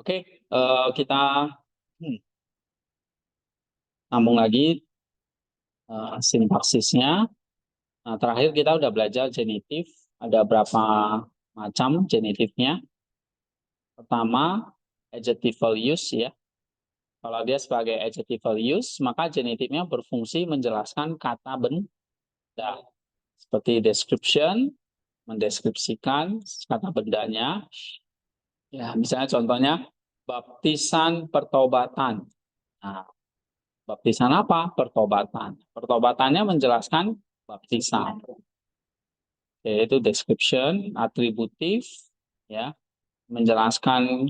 Oke, kita sambung lagi sintaksisnya. Nah, terakhir kita udah belajar genitif. Ada berapa macam genitifnya. Pertama, adjectival use ya. Kalau dia sebagai adjectival use, maka genitifnya berfungsi menjelaskan kata benda. Seperti description, mendeskripsikan kata bendanya. Ya, misalnya contohnya, baptisan pertobatan. Nah, baptisan apa? Pertobatan. Pertobatannya menjelaskan baptisan. Yaitu description, atributif, ya, menjelaskan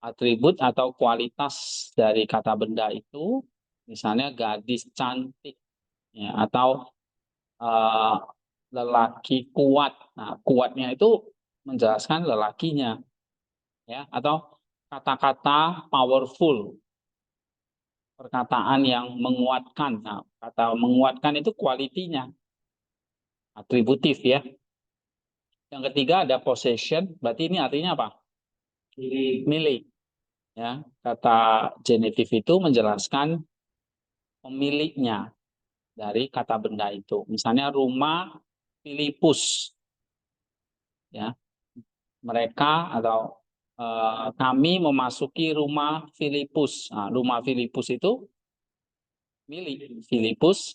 atribut atau kualitas dari kata benda itu, misalnya gadis cantik, ya, atau lelaki kuat. Nah, kuatnya itu menjelaskan lelakinya, ya, atau kata-kata powerful, perkataan yang menguatkan. Nah, kata menguatkan itu kualitinya, atributif ya. Yang ketiga ada possession, berarti ini artinya apa? Milik. Ya, kata genitif itu menjelaskan pemiliknya dari kata benda itu. Misalnya rumah Filipus, ya, mereka atau kami memasuki rumah Filipus. Nah, rumah Filipus itu milik Filipus,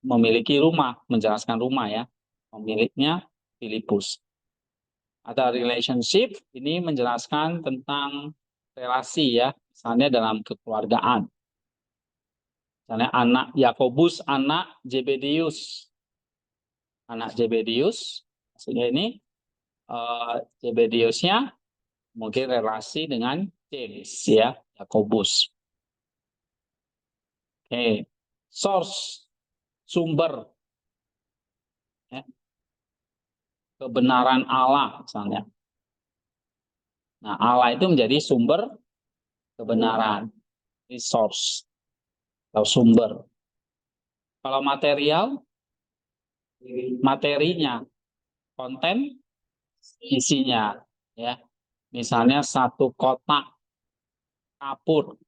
memiliki rumah, menjelaskan rumah ya, pemiliknya Filipus. Ada relationship, ini menjelaskan tentang relasi ya, misalnya dalam kekeluargaan. Misalnya anak Yakobus, anak Zebedius. Anak Zebedius, maksudnya ini Zebediusnya mungkin relasi dengan James ya, Yakobus. Oke, source, sumber, ya. Kebenaran Allah misalnya. Nah, Allah itu menjadi sumber kebenaran, source atau sumber. Kalau material, materinya, konten, isinya, ya. Misalnya satu kotak kapur,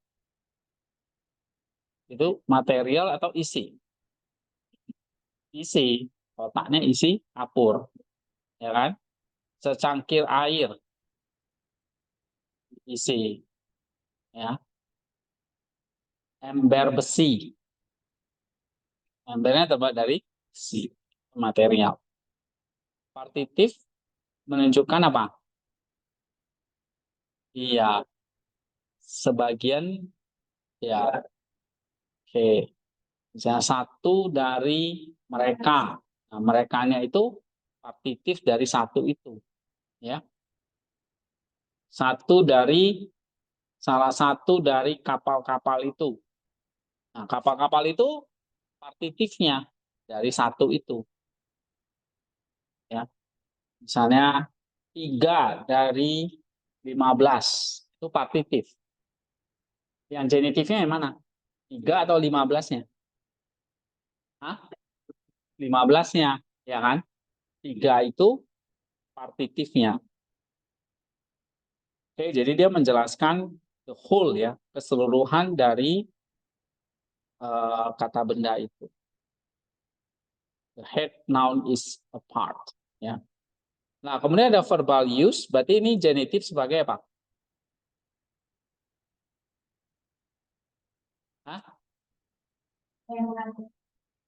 itu material atau isi? Isi, kotaknya isi kapur, ya kan? Secangkir air, isi, ya. Ember besi, embernya terbuat dari besi, material. Partitif menunjukkan apa? Iya, sebagian, ya. Oke, misalnya satu dari mereka. Nah, merekanya itu partitif dari satu itu, ya. Salah satu dari kapal-kapal itu. Nah, kapal-kapal itu partitifnya dari satu itu, ya. Misalnya 3 dari 15 itu partitif. Yang genitifnya yang mana? 3 atau 15-nya? Hah? 15-nya, ya kan? 3 itu partitifnya. Oke, jadi dia menjelaskan the whole ya, keseluruhan dari kata benda itu. The head noun is a part, ya. Nah, kemudian ada verbal use, berarti ini genitif sebagai apa? Hah?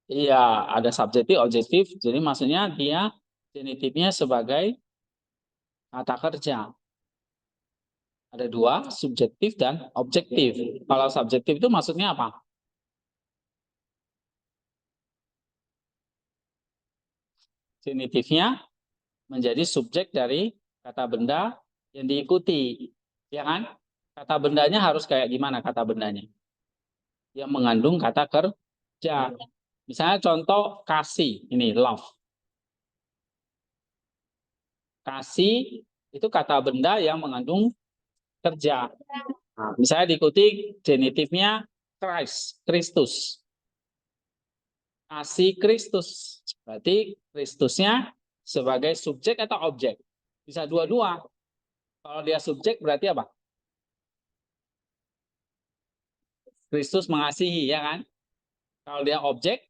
Iya, ada subjektif, objektif. Jadi maksudnya dia genitifnya sebagai kata kerja. Ada 2, subjektif dan objektif. Kalau subjektif itu maksudnya apa? Genitifnya menjadi subjek dari kata benda yang diikuti. Ya kan? Kata bendanya harus kayak gimana kata bendanya? Yang mengandung kata kerja. Misalnya contoh kasih, ini love. Kasih itu kata benda yang mengandung kerja. Nah, misalnya diikuti genitifnya Christ, Kristus. Kasih Kristus. Berarti Kristusnya sebagai subjek atau objek? Bisa dua-dua. Kalau dia subjek berarti apa? Kristus mengasihi, ya kan? Kalau dia objek,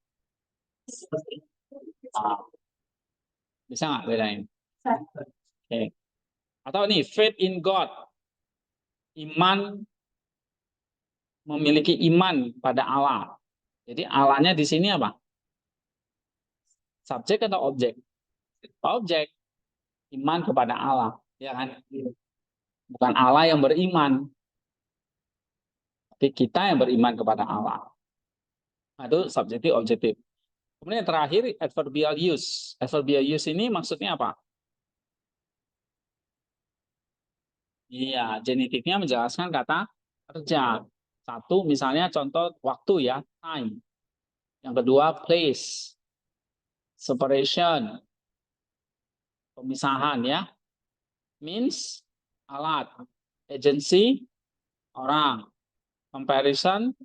bisa nggak bedain? Oke. Atau nih, faith in God. Iman, memiliki iman pada Allah. Jadi Allahnya di sini apa? Subjek atau objek? Objek. Iman kepada Allah, ya kan? Bukan Allah yang beriman, tapi kita yang beriman kepada Allah. Nah, itu subjektif, objektif. Kemudian yang terakhir, adverbial use. Adverbial use ini maksudnya apa? Iya, genitifnya menjelaskan kata kerja. Satu, misalnya contoh waktu ya, time. Yang kedua, place, separation, pemisahan ya. Means, alat. Agency, orang. Comparison,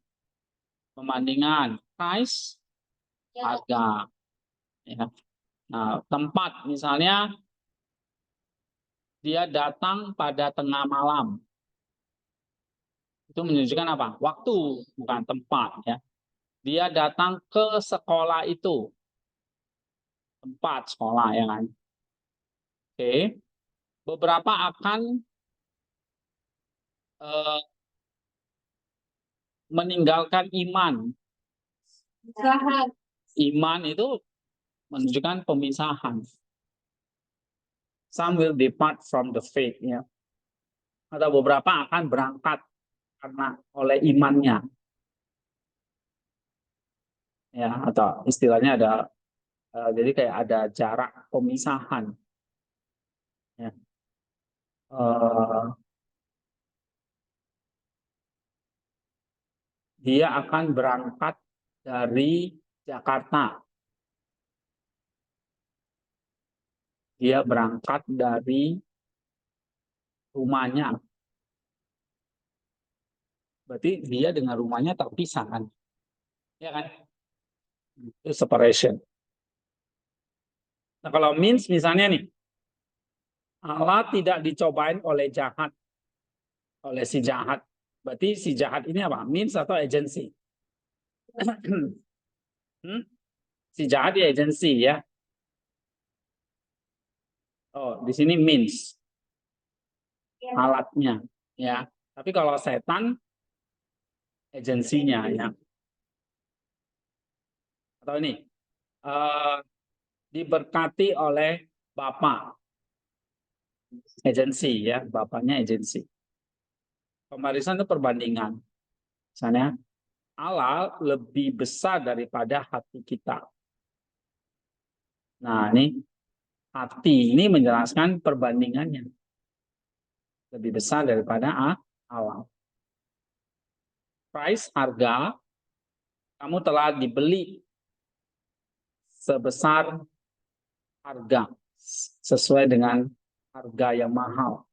pembandingan. Price, harga. Ya. Nah, tempat misalnya dia datang pada tengah malam. Itu menunjukkan apa? Waktu, bukan tempat ya. Dia datang ke sekolah itu. Tempat sekolah ya kan. Oke. Beberapa akan meninggalkan iman. Iman itu menunjukkan pemisahan. Some will depart from the faith ya. Atau beberapa akan berangkat karena oleh imannya. Ya, atau istilahnya ada jadi kayak ada jarak pemisahan. Ya. Dia akan berangkat dari Jakarta. Dia berangkat dari rumahnya. Berarti dia dengan rumahnya terpisah kan? Ya kan? Itu separation. Nah, kalau means misalnya nih, Allah tidak dicobain oleh jahat, oleh si jahat. Berarti si jahat ini apa? Means atau agency? Hmm? Si jahat ya agency ya. Oh, di sini means alatnya ya. Tapi kalau setan agensinya ya. Atau ini diberkati oleh Bapak agensi ya, bapaknya agensi. Pembarisan itu perbandingan. Misalnya Allah lebih besar daripada hati kita. Nah, ini hati ini menjelaskan perbandingannya. Lebih besar daripada Allah. Price, harga, kamu telah dibeli sebesar harga. Sesuai dengan harga yang mahal.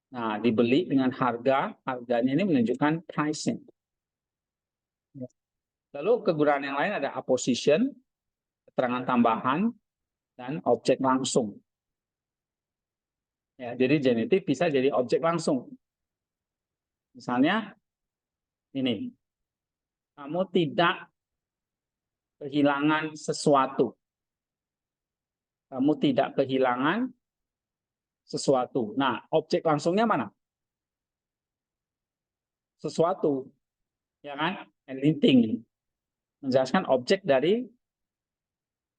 Nah, dibeli dengan harga, harganya ini menunjukkan pricing. Lalu kegunaan yang lain ada apposition, keterangan tambahan, dan objek langsung. Ya, jadi genitif bisa jadi objek langsung. Misalnya, ini, kamu tidak kehilangan sesuatu. Kamu tidak kehilangan sesuatu. Nah, objek langsungnya mana? Sesuatu, ya kan? Anything. Menjelaskan objek dari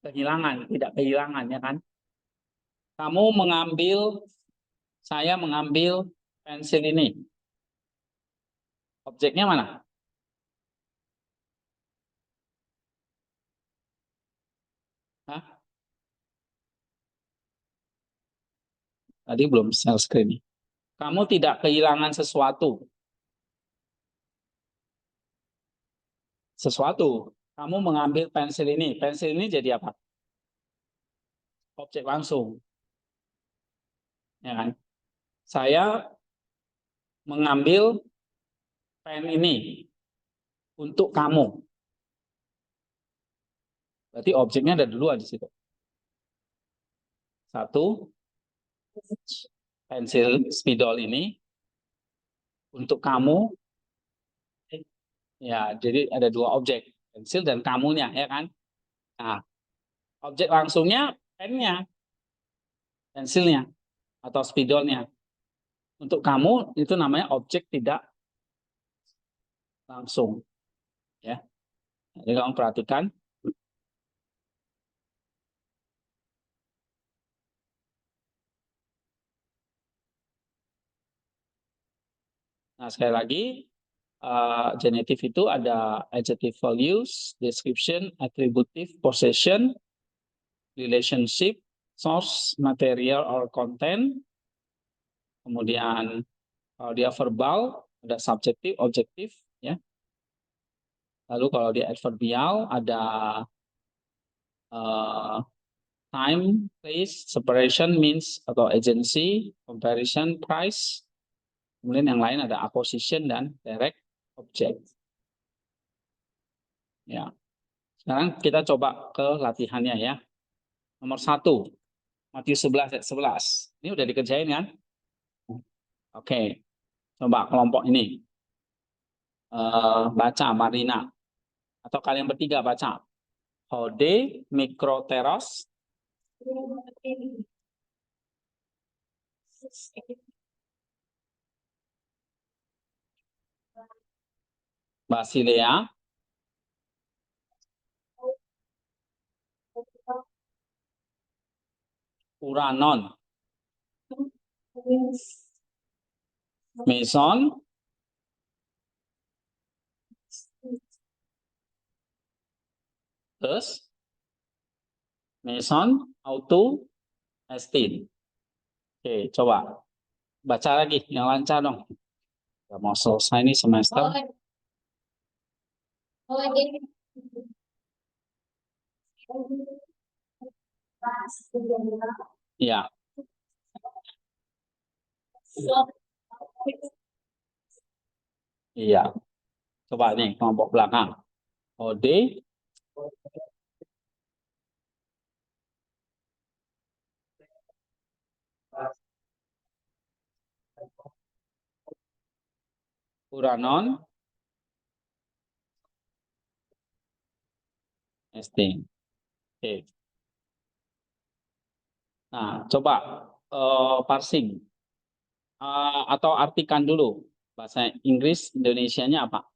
kehilangan, tidak kehilangan, ya kan? Kamu mengambil, saya mengambil pensil ini. Objeknya mana? Hah? Tadi belum share screen. Kamu tidak kehilangan sesuatu. Sesuatu. Kamu mengambil pensil ini. Pensil ini jadi apa? Objek langsung. Ya kan? Saya mengambil pen ini untuk kamu. Berarti objeknya ada dua di situ. Satu, pensil spidol ini untuk kamu. Ya, jadi ada dua objek, pensil dan kamunya, ya kan? Nah, objek langsungnya pennya, pensilnya, atau spidolnya. Untuk kamu itu namanya objek tidak langsung, ya. Jadi kamu perhatikan. Nah, sekali lagi, genitive itu ada adjective values, description, attributive, possession, relationship, source, material or content. Kemudian kalau dia verbal ada subjektif, objektif, ya. Lalu kalau dia adverbial ada uh, time, place, separation, means atau agency, comparison, price. Kemudian yang lain ada apposition dan direct object. Ya. Sekarang kita coba ke latihannya ya. Nomor 1, Matius 11 ayat 11. Ini udah dikerjain kan? Oke, coba kelompok ini. Baca Marina. Atau kalian bertiga baca. Hode Mikroteros Basilea Uranon Meson terus Meson Auto Estin. Oke, coba baca lagi yang lancar dong. Udah mau selesai nih semester. Ya, iya. Coba nih kelompok belakang. Ode Uranon Estin. Oke. Nah, coba parsing atau artikan dulu bahasa Inggris Indonesianya apa?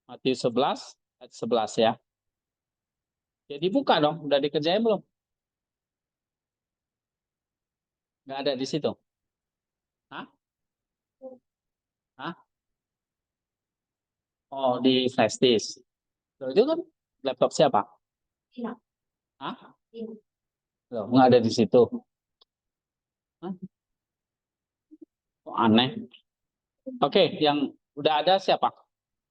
Matius 11 ayat 11 ya. Jadi buka dong, udah dikerjain belum? Nggak ada di situ. Hah? Hah? Oh, di flash disk. Loh, itu kan laptop siapa? Hah? Loh, nggak ada di situ. Hah? Kok aneh. Oke, yang udah ada siapa?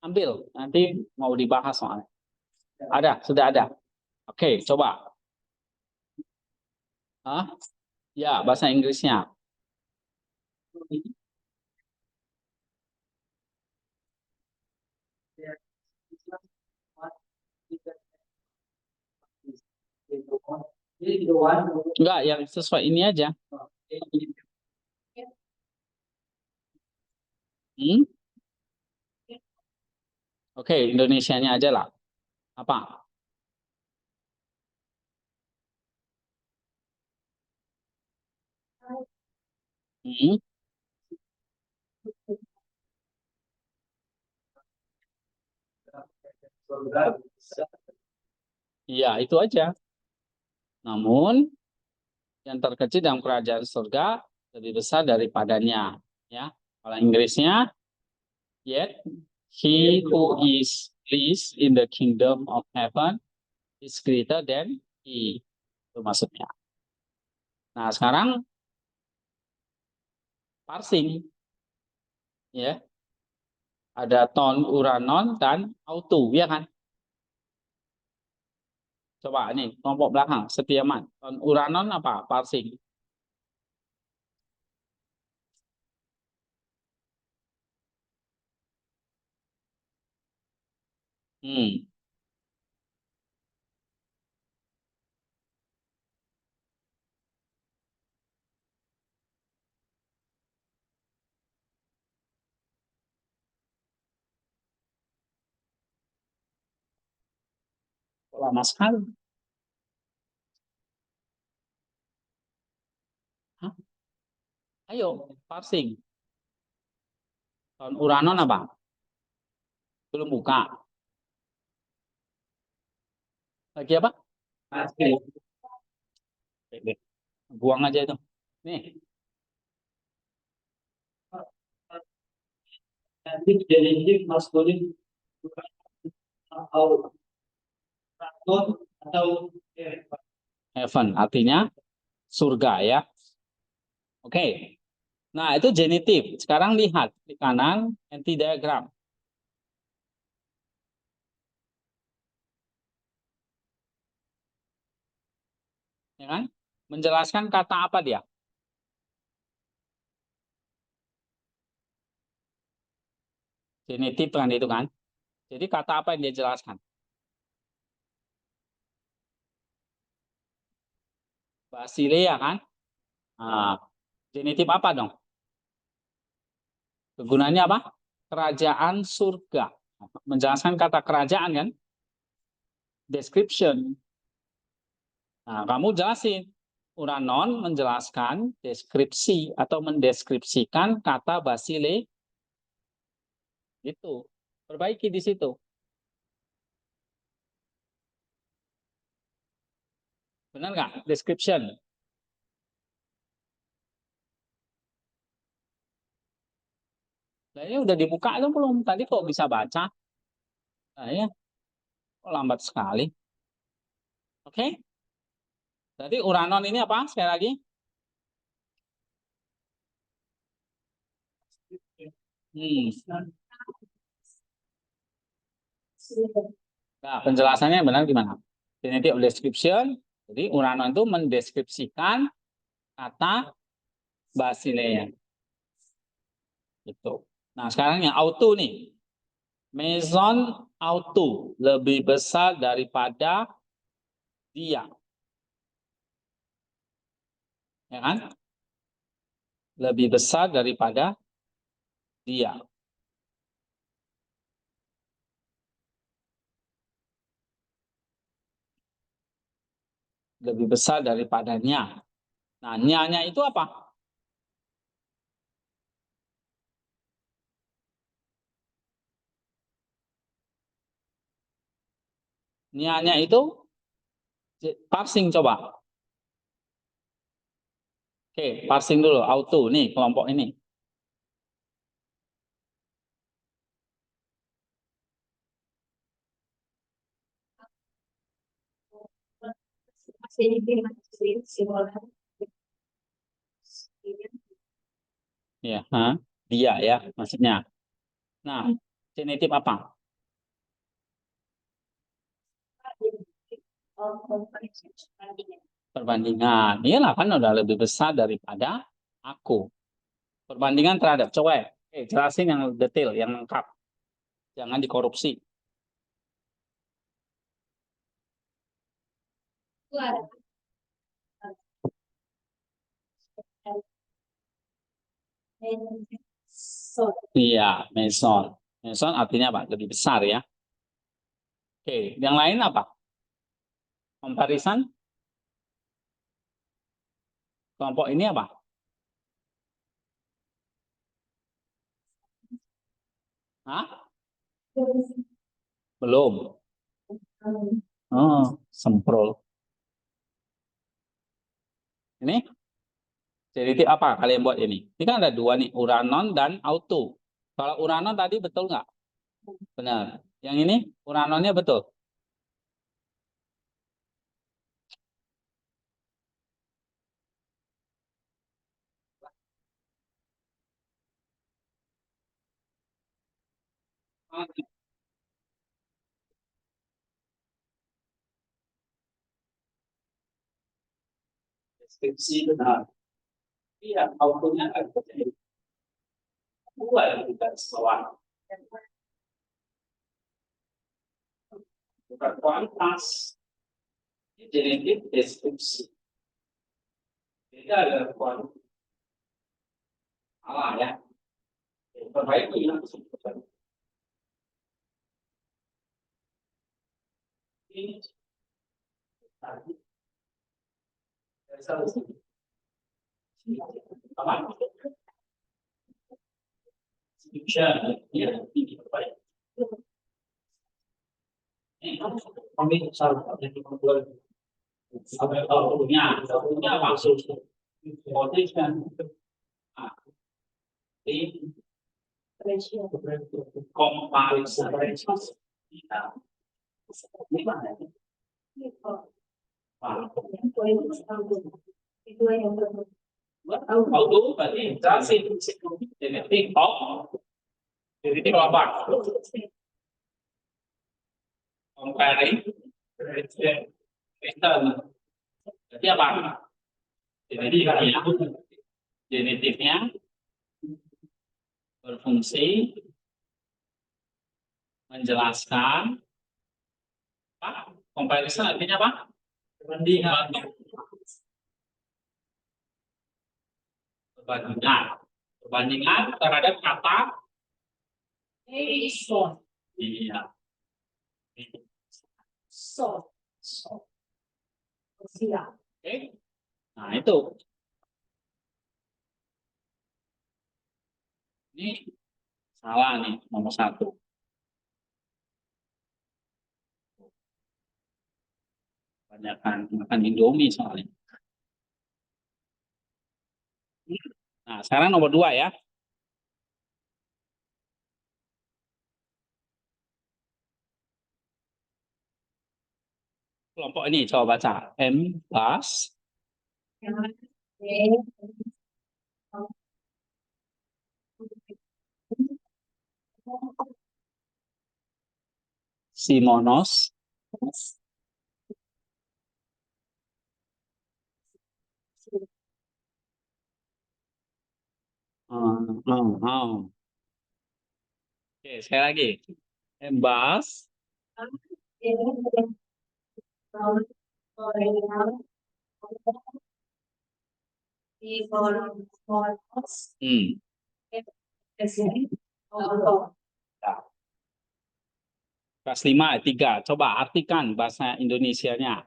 Ambil, nanti mau dibahas soalnya. Ada, sudah ada. Oke, coba. Hah? Ya, bahasa Inggrisnya. Enggak, yang sesuai ini aja. Hmm? Oke, Indonesianya aja lah. Apa? Hmm? Iya, itu aja. Namun, yang terkecil dalam kerajaan surga lebih besar daripadanya. Ya, kalau Inggrisnya, yet he who is least in the kingdom of heaven is greater than he. Itu maksudnya. Nah, sekarang parsing, ya. Ada ton, uranon, dan auto, ya kan? Coba nih, kelompok belakang, Setiaman. Ton, uranon apa? Parsing. Hmm. Lama sekali. Hah? Ayo, parsing. Tahun Uranon apa? Belum buka. Lagi apa? Oke. Buang aja itu. Nih. Nanti jadi Mas Doni atau heaven artinya surga ya. Oke. Nah, itu genitif. Sekarang lihat di kanan anti diagram. Ya kan? Menjelaskan kata apa dia? Genitif kan itu kan. Jadi kata apa yang dia jelaskan? Basilea kan? Nah, genitif apa dong? Kegunaannya apa? Kerajaan surga. Menjelaskan kata kerajaan kan? Description. Nah, kamu jelasin. Uranon menjelaskan deskripsi atau mendeskripsikan kata basile itu. Perbaiki di situ. Benar nggak? Description. Nah, ini udah dibuka itu belum? Tadi kok bisa baca? Nah, ya, kok lambat sekali. Oke? Jadi uranon ini apa? Sekali lagi. Nah, penjelasannya benar gimana? Genetic description. Jadi uranon itu mendeskripsikan kata Basilea. Itu. Nah, sekarang yang auto nih. Meson auto lebih besar daripada dia. Ya kan? Lebih besar daripada dia. Lebih besar daripadanya. Nah, nyanya itu apa? Nyanya itu parsing coba. Oke, parsing dulu. Auto. Nih, kelompok ini. Ya, dia ya maksudnya. Nah, genetif apa? Perbandingan. Iyalah kan udah lebih besar daripada aku. Perbandingan terhadap cewek. Jelasin yang detail, yang lengkap. Jangan dikorupsi. Iya, meson. Meson artinya apa? Lebih besar ya. Oke, yang lain apa? Comparison. Kelompok ini apa? Hah? Belum. Oh, semprol. Ini jadi apa kalian buat ini? Ini kan ada dua nih, uranon dan auto. Kalau uranon tadi betul nggak? Benar. Yang ini uranonnya betul. Deskripsi benar. Iya, autonya nggak jadi dua yang kita bawah. Bukan kualitas. Ini jadi deskripsi. Beda dengan kualitas. Salah ya. Perbaiki ya. Ini Auto berarti jelasin genetik genetik apa? Comparing kristen. Jadi apa? Genetiknya berfungsi menjelaskan apa? Comparison artinya apa? Perbandingan. Perbandingan terhadap kata iya. Oke. Nah, itu. Ini salah nih, nomor 1. Banyakan makan Indomie soalnya. Nah, sekarang nomor 2 ya. Kelompok ini coba baca. Embas, Simonos, Oke, sekali lagi. Embas, Kelas 5, 3. Coba artikan bahasa Indonesianya.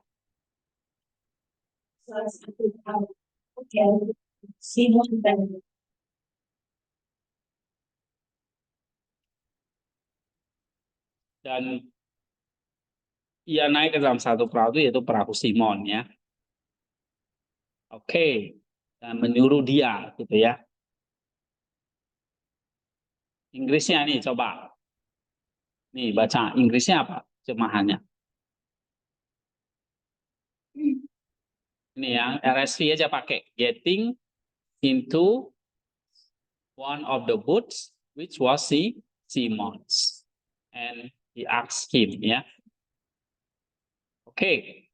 Dan ia naik ke dalam satu perahu itu yaitu perahu Simon ya. Oke. Dan menyuruh dia gitu ya. Inggrisnya nih coba. Nih baca Inggrisnya apa? Terjemahannya. Ini ya, RSV aja pakai. Getting into one of the boats, which was Simon's. And he asked him ya. Oke.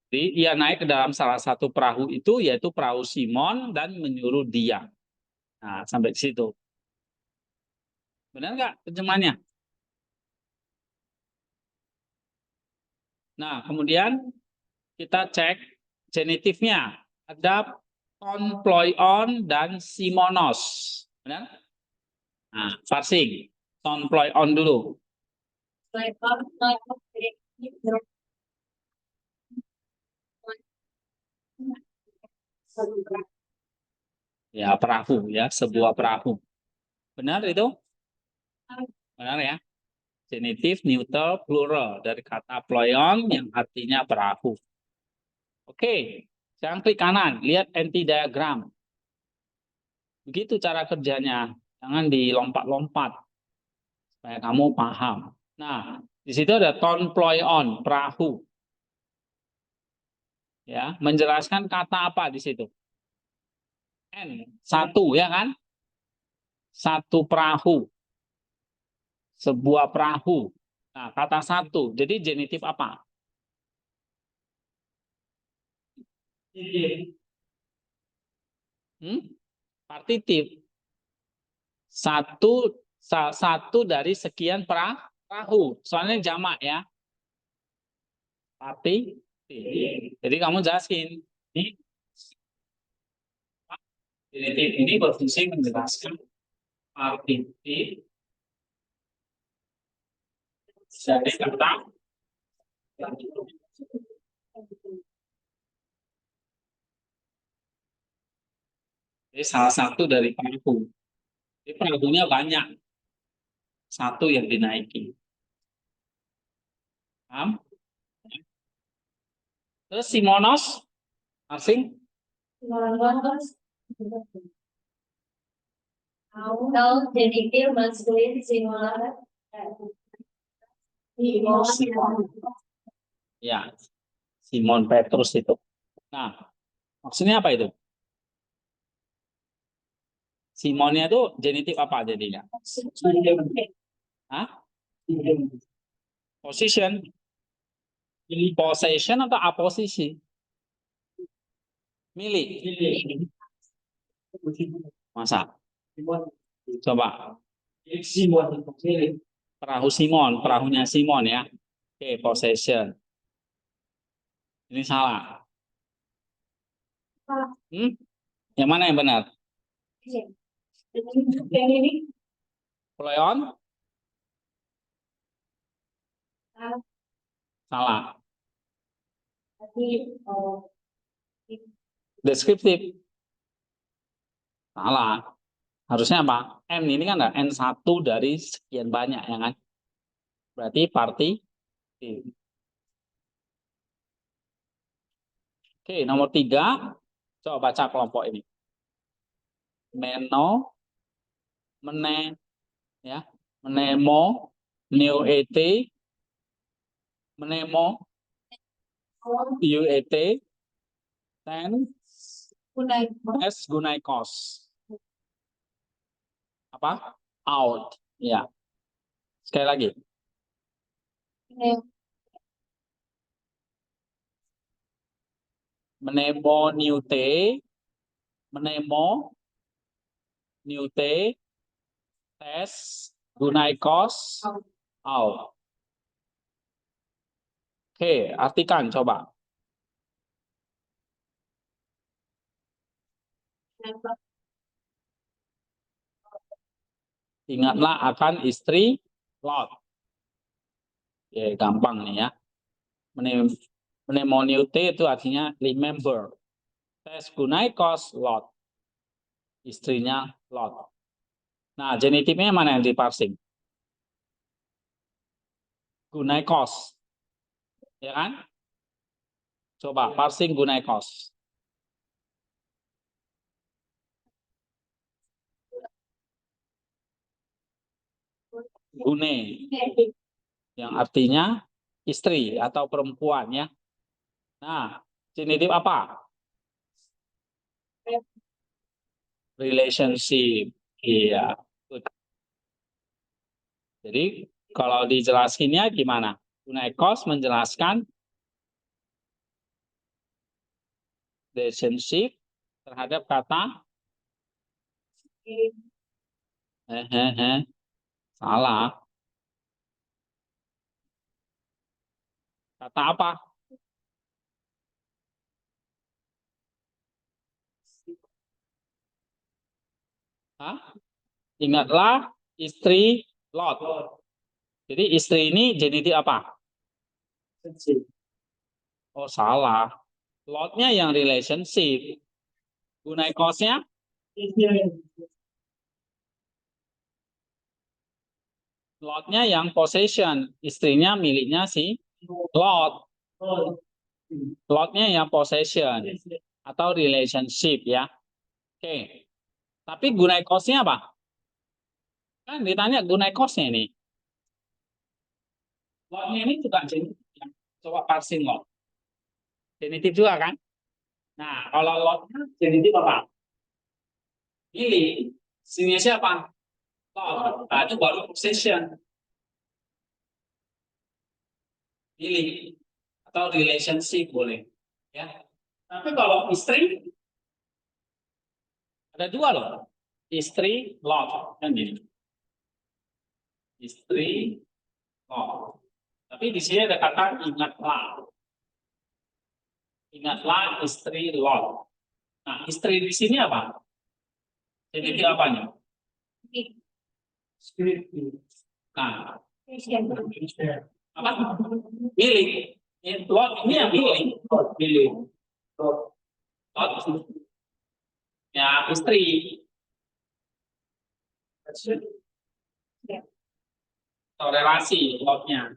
Jadi ia naik ke dalam salah satu perahu itu, yaitu perahu Simon, dan menyuruh dia. Nah, sampai di situ. Benar nggak terjemahannya? Nah, kemudian kita cek genitifnya. Ada ton ploion dan simonos. Benar? Nah, parsing. Ton ploion dulu. Ya, perahu ya, sebuah perahu. Benar itu? Benar ya? Genitif neuter plural dari kata ploion yang artinya perahu. Oke, sekarang klik kanan, lihat anti-diagram. Begitu cara kerjanya, jangan dilompat-lompat supaya kamu paham. Nah, di situ ada ton ploion, perahu. Ya, menjelaskan kata apa di situ? N, satu ya kan? Satu perahu. Sebuah perahu. Nah, kata satu. Jadi genitif apa? Partitif. Satu dari sekian perahu. Soalnya jamak ya. Partitif. Jadi kamu jelasin. Ini genitif ini berfungsi menjelaskan partitif dari kata ini salah satu dari perahu. Ini perahunya banyak, satu yang dinaiki. Paham? Terus simonos, asing? Kalau genitif maskulin singular. Ya, Simon Petrus itu. Nah, maksudnya apa itu? Simonnya itu genitif apa jadinya? Hah? Position. Possession atau aposisi? Milik. Masa? Coba. Perahu Simon, perahunya Simon ya. Oke, possession. Ini salah. Yang mana yang benar? Yang ini. Play on? Salah. Deskriptif? Salah. Harusnya apa? M ini kan ada N1 dari sekian banyak ya kan? Berarti party. Oke, nomor 3. Coba baca kelompok ini. Meno, mene, ya, menemo, new et, menemo, uet, ten, s gunaikos. Apa? Out. Ya. Sekali lagi. Menemo newte, menemo newte, tes gunaikos, out. Oke, artikan coba. Ingatlah akan istri Lot. Ya, gampang nih ya. Mnemoniute itu artinya remember. Tes gunaikos Lot. Istrinya Lot. Nah, genitifnya mana yang diparsing? Gunaikos. Ya kan? Coba parsing gunaikos. Gune. Yang artinya istri atau perempuan ya. Nah, genitif apa? Relationship. Iya. Jadi kalau dijelasinnya gimana? Gunaikos menjelaskan relationship terhadap kata salah. Kata apa? Hah? Ingatlah istri Lot. Jadi istri ini genitif apa? Oh salah. Lotnya yang relationship. Gunaikosnya? Lotnya yang possession. Istrinya miliknya si Lot. Lotnya yang possession. Atau relationship ya. Oke. Tapi gunaikosnya apa? Kan ditanya gunaikosnya ini. Lotnya ini juga genitif. Coba parsing lot. Genitif juga kan? Nah, kalau lotnya genitif apa? Milik. Sini siapa? Lot. Nah, itu baru possession. Milik. Atau relationship boleh. Ya. Tapi kalau istri, ada dua loh. Istri, lot. Kan gini. Istri, lot. Tapi di sini ada kata ingatlah. Ingatlah istri lot. Nah, istri di sini apa? Jadi apanya? Nah, apa? Milik. Lot ini yang milik. Lot ya istri. Atau relasi lotnya.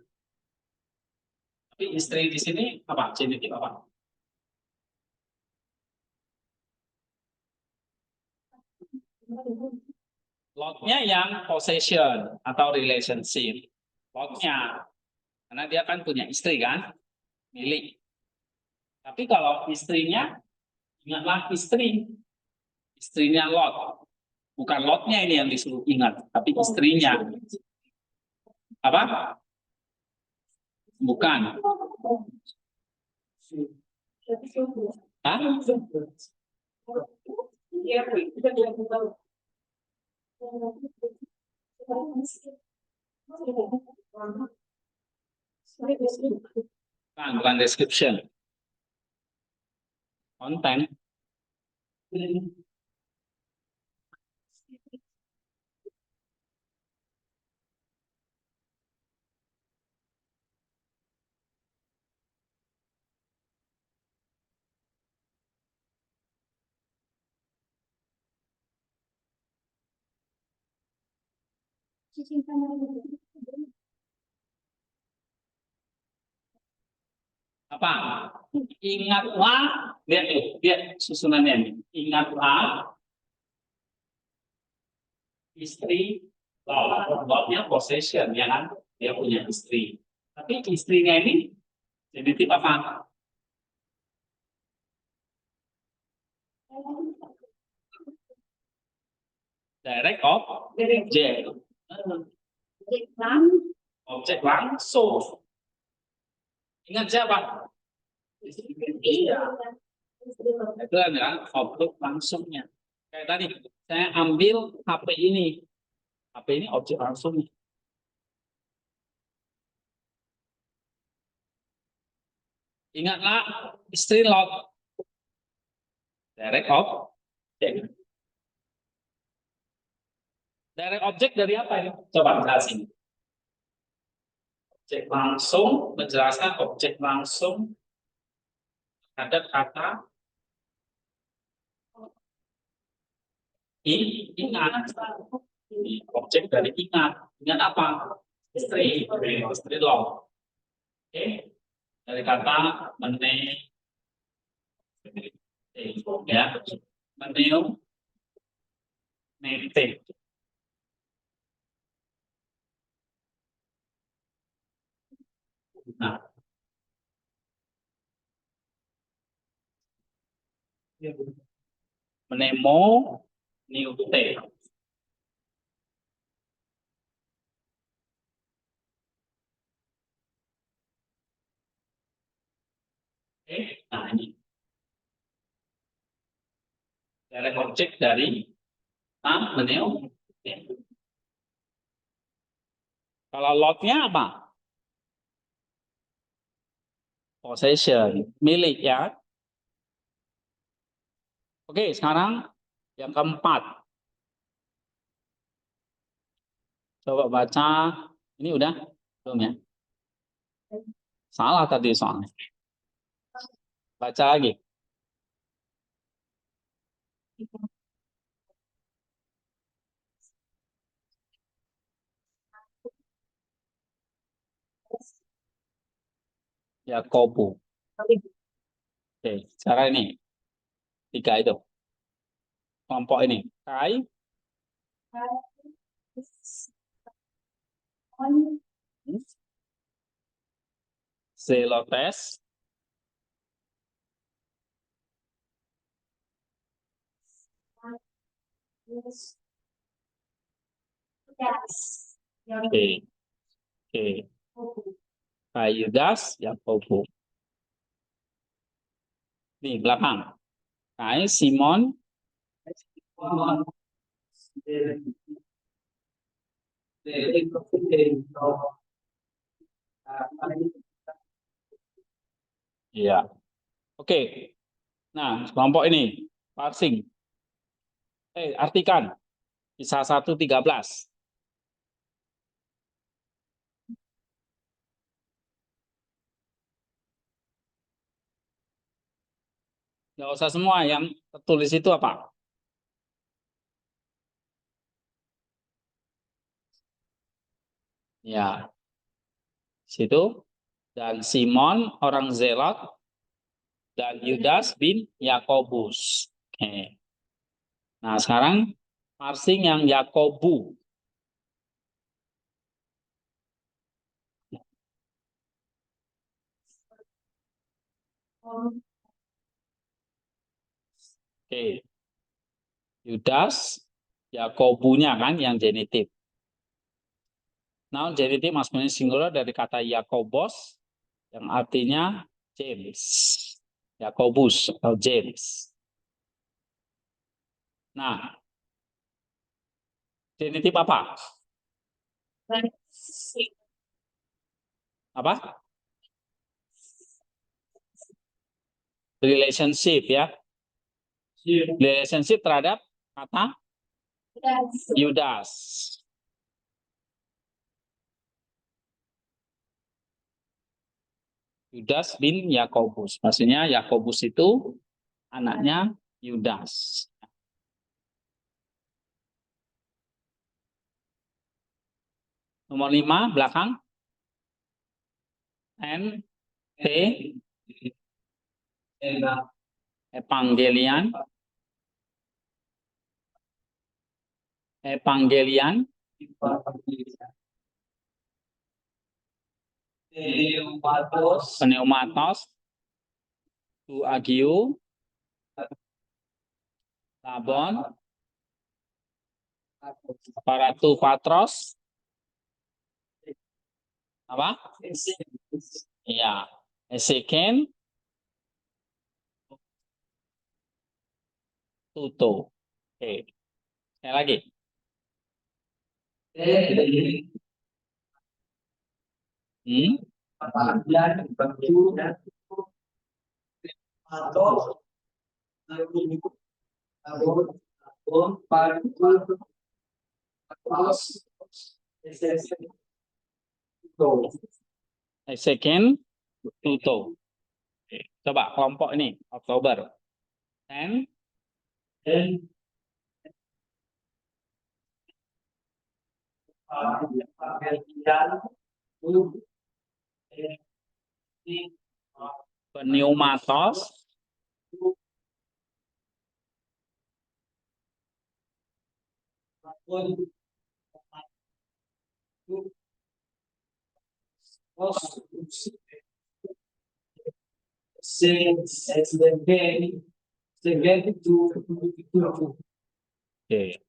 Tapi istri di sini apa? Genitif apa? Lotnya yang possession atau relationship. Lotnya. Karena dia kan punya istri kan? Milik. Tapi kalau istrinya, ingatlah istri. Istrinya Lot. Bukan Lotnya ini yang disuruh ingat, tapi istrinya. Apa? Bukan. Hah? Bukan description. Konten. Apa? Ingatlah, lihat susunannya ini. Ingatlah istri Lotnya possession, ya kan? Dia punya istri. Tapi istrinya ini jadi tipe apa? Direct object. Objek langsung. Ingat siapa? Iya. Itu adalah objek langsungnya. Kayak tadi, saya ambil HP ini. HP ini objek langsung. Ingatlah istri Lot. Direct object. Direct object dari apa ini? Coba jelasin. Objek langsung menjelaskan objek langsung ada kata ingat. Objek dari ingat. Ingat apa? Istri. Istri Lot. Oke. Dari kata ya, meneu nete. Nah, menemo niute. Oke, nah ini direct object dari meneu. Kalau lotnya apa? Possession, milik ya. Oke, sekarang yang keempat. Coba baca. Ini udah belum ya? Salah tadi soalnya. Baca lagi. Yakobo. Oke, sekarang ini. Tiga itu. Kelompok ini. Kai, Zelotes, oke, oke. Kayudas, Yakobo. Nih, belakang. Kai, Simon, iya. Oke. Nah, kelompok ini. Parsing. Artikan. Kisah 1:13. Nggak usah semua, yang tertulis itu apa? Ya, situ. Dan Simon orang Zelot dan Yudas bin Yakobus. Oke. Nah, sekarang parsing yang Yakobu. Oke. Yudas, Yakobunya kan yang genitif. Noun genitif masculine singular dari kata Yakobos yang artinya James. Yakobus atau James. Nah, genitif apa? Apa? Relationship ya. Relationship terhadap kata Yudas. Yudas bin Yakobus. Maksudnya Yakobus itu anaknya Yudas. Nomor 5 belakang. N T Evangelian. Evangelian. Pneumatos. Tu agiu. Labon. Paratu patros. Apa? Iya. Eseken. Tuto. Oke. Sekali lagi. Hmm? Eseken. Tuto. Oke. Coba kelompok ini. Oktober. Ten. Pneumatos. Oke.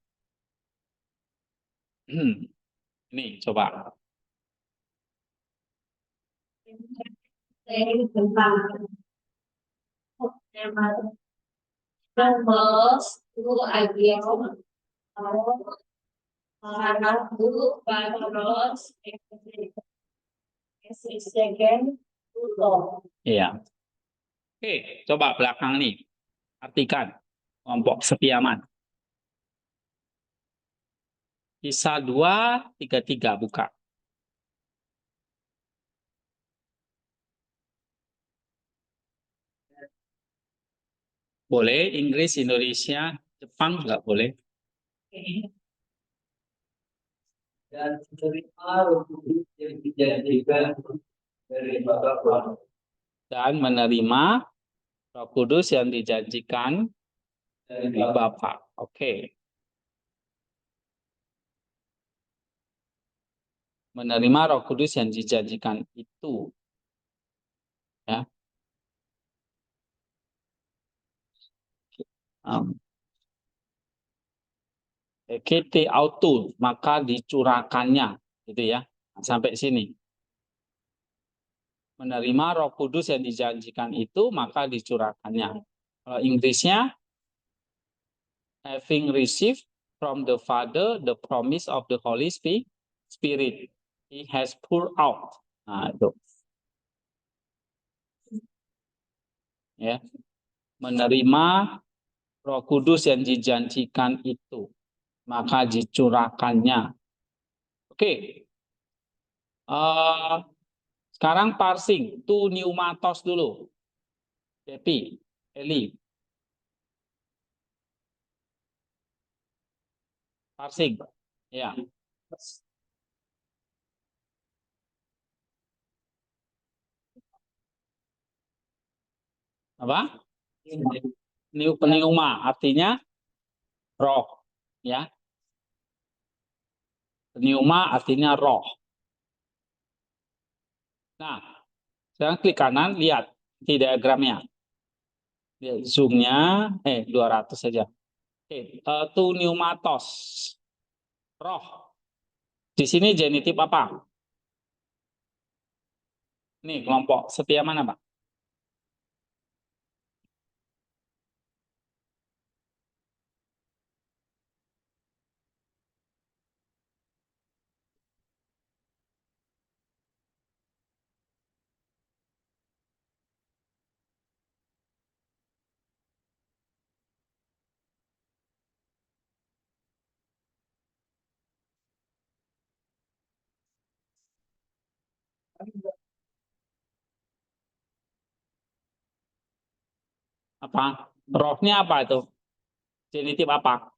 Ini coba. Numbers tu agio Maratu Patros second Tuto. Iya. Oke, coba belakang nih. Artikan kelompok Setiaman. Kisah 2:33 buka. Boleh Inggris, Indonesia, Jepang nggak boleh. Dan menerima Roh Kudus yang dijanjikan dari Bapa. Dan menerima Roh Kudus yang dijanjikan dari Bapa. Oke. Menerima Roh Kudus yang dijanjikan itu. Ya. Kete auto, maka dicurahkannya, gitu ya. Sampai sini. Menerima Roh Kudus yang dijanjikan itu, maka dicurahkannya. Kalau Inggrisnya, having received from the Father the promise of the Holy Spirit, He has poured out. Nah, itu. Ya. Menerima Roh Kudus yang dijanjikan itu, maka dicurahkannya. Oke. Sekarang parsing, tu pneumatos dulu. Depi, Eli. Parsing. Ya. Apa? Pneuma artinya roh, ya. Pneuma artinya roh. Nah, sekarang klik kanan, lihat di diagramnya. Lihat zoom-nya, 200 saja. Oke, tu pneumatos. Roh. Di sini genitif apa? Nih, kelompok setia mana, Pak? Apa? Rohnya apa itu? Genitif apa?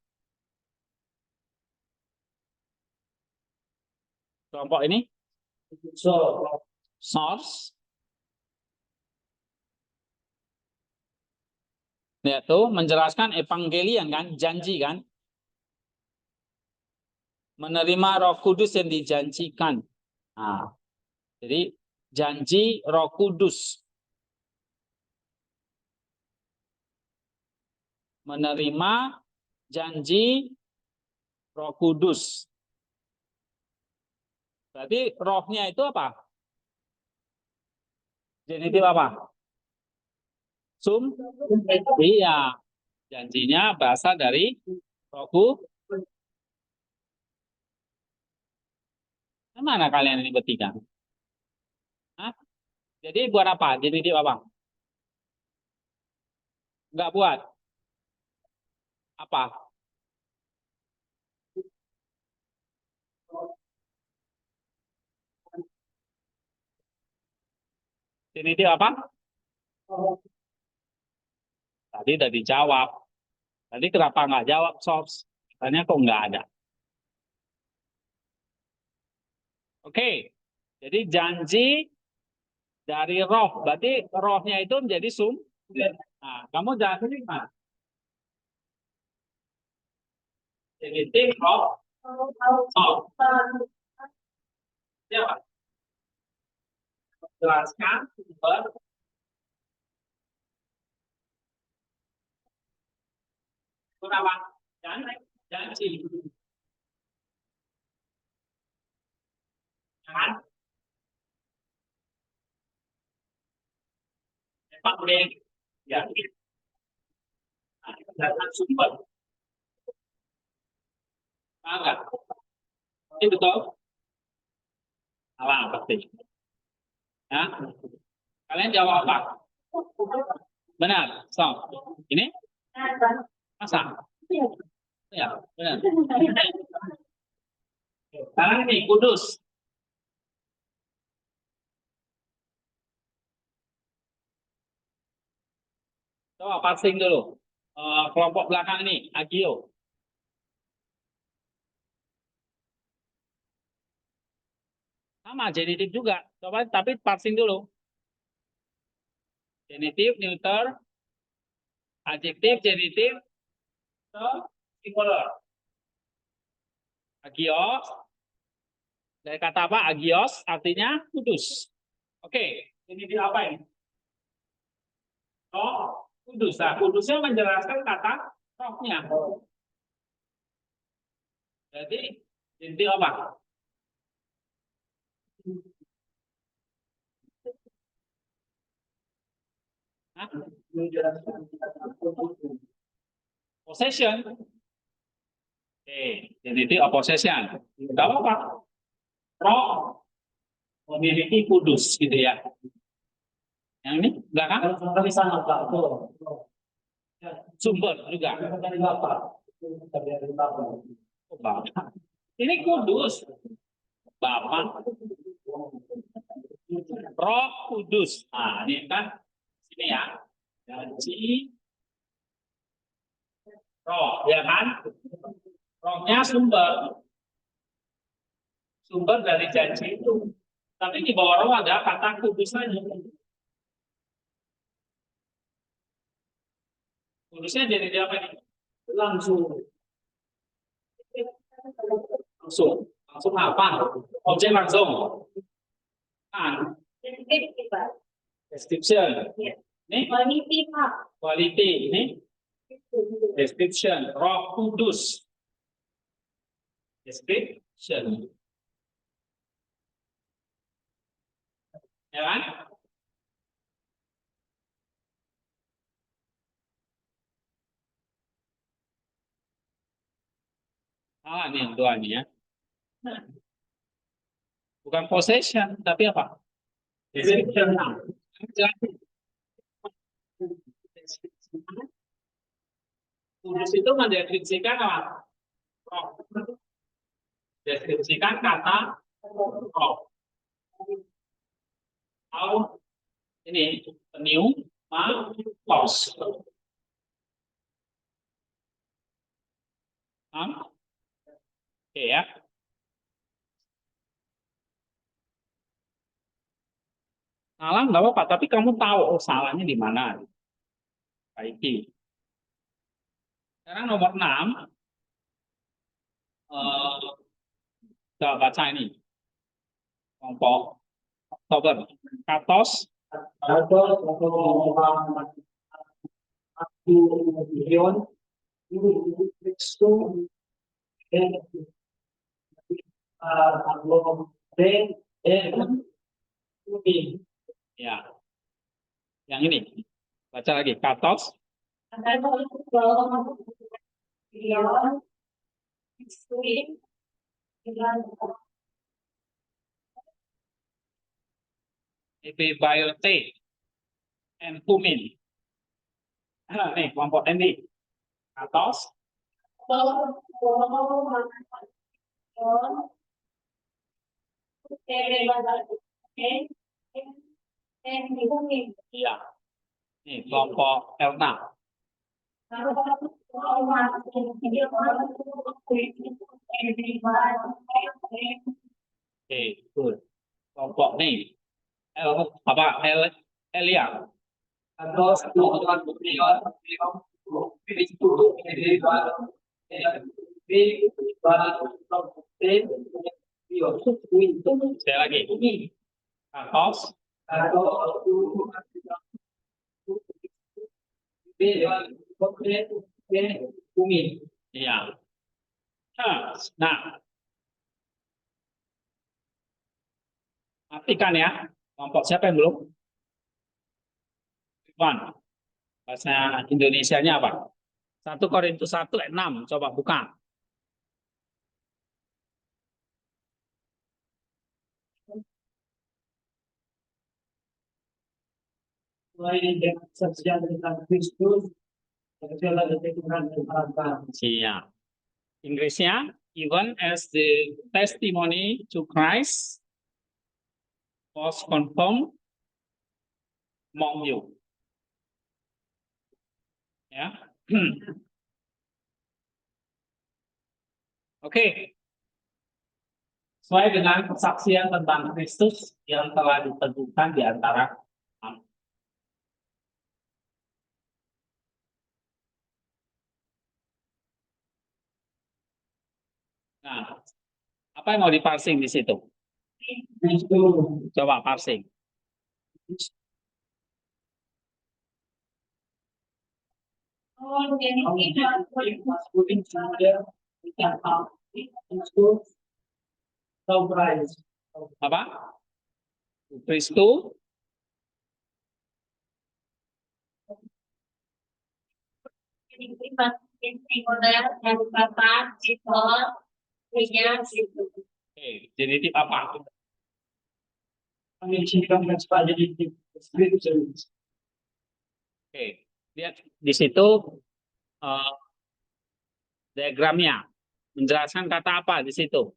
Kelompok ini? Source. Yaitu menjelaskan evangelion kan, janji kan? Menerima Roh Kudus yang dijanjikan. Nah, jadi janji Roh Kudus. Menerima janji Roh Kudus. Berarti rohnya itu apa? Genitif apa? Sum? Iya. Janjinya berasal dari Roh Kudus. Mana kalian ini bertiga? Hah? Jadi buat apa? Genitif apa? Enggak buat. Apa? Genitif apa? Tadi udah dijawab. Tadi kenapa nggak jawab, Sobs? Katanya kok nggak ada. Oke. Jadi janji dari roh. Berarti rohnya itu menjadi sum. Nah, kamu jangan gimana? Genitif roh. Oh, siapa? Jelaskan sumber. Kenapa? Janji. Kan? Pak boleh. Ya. Nah, sumber. Enggak. Ini betul? Salah pasti. Ya. Kalian jawab apa? Benar. So, ini masa? Ya, benar. Sekarang ini kudus. Coba passing dulu. Kelompok belakang ini, agio. Sama, genitif juga. Coba tapi passing dulu. Genitif, neuter, adjektif, genitif, singular. Agios. Dari kata apa? Agios artinya kudus. Oke, ini di apa ini? Roh kudus. Nah, kudusnya menjelaskan kata rohnya. Jadi inti apa? Hah? Possession. Oke, inti of possession. Tidak apa-apa. Roh memiliki kudus gitu ya. Yang ini belakang sumber juga. Oh, Bapak. Ini kudus. Bapak. Roh kudus. Nah, ini kan sini ya. Janji roh, ya kan? Rohnya sumber dari janji itu. Tapi di bawah roh ada kata kudusannya. Kudusnya jadi apa nih? Langsung. Langsung apa? Objek langsung. Kan? Description. Ini Quality, Pak. quality. Ini description. Roh Kudus. Description. Ya kan? Ini yang dua nih ya. Bukan possession, tapi apa? Description. Kudus itu mendeskripsikan apa? Roh. Deskripsikan kata roh. Atau ini pneumatos. Oke ya. Salah nggak apa-apa, tapi kamu tahu salahnya di mana. Baiki. Sekarang nomor 6. Coba baca ini. Kelompok Oktober. Katos. Atau orang aku milion itu Ya. Yang ini. Baca lagi. Katos. Epibiote. And kumin. Nih, kelompok ini. Katos. Iya. Nih, kelompok Elna. Oke, good. Kelompok nih. Elia. atau orang milion itu Sekali lagi. Katos. Iya. Nah, artikan ya. Kelompok siapa yang belum? Ivan. Bahasa Indonesianya apa? 1 Korintus 1 ayat 6. Coba buka. Selain dengan kesaksian tentang Kristus, segala Tuhan dan Siap. Inggrisnya, even as the testimony to Christ was confirmed among you. Ya. Oke. Sesuai dengan kesaksian tentang Kristus yang telah ditentukan di antara kamu. Nah, apa yang mau diparsing di situ? Coba parsing. Apa? Kristus. Jadi tip apa? Oke, lihat di situ diagramnya menjelaskan kata apa di situ.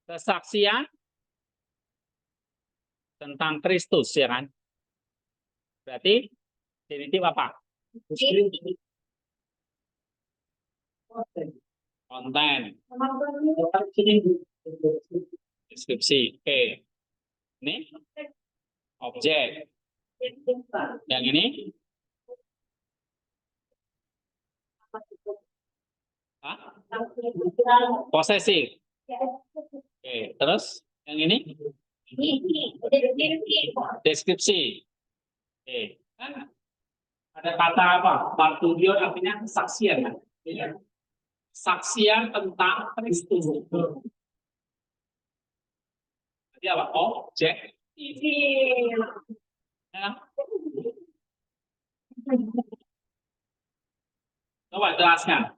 Kesaksian tentang Kristus, ya kan? Berarti genitif apa? Konten, deskripsi. Oke. Ini objek. Yang ini Hah? Posesif. Oke, terus yang ini deskripsi. Oke, kan ada kata apa? Marturion artinya kesaksian, kan? Saksian tentang Kristus. Jadi apa? Objek. Ya. Coba jelaskan.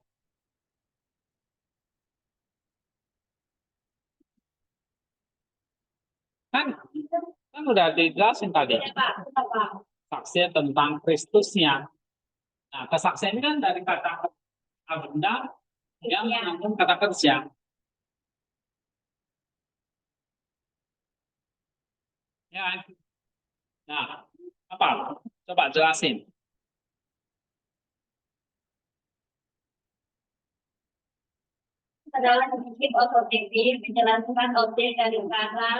Kan udah dijelasin tadi. Saksian tentang Kristusnya. Nah, kesaksian ini kan dari kata benda yang mengandung kata kerja. Ya. Nah, apa? Coba jelasin. Adalah sedikit objektif menjelaskan objek dari kata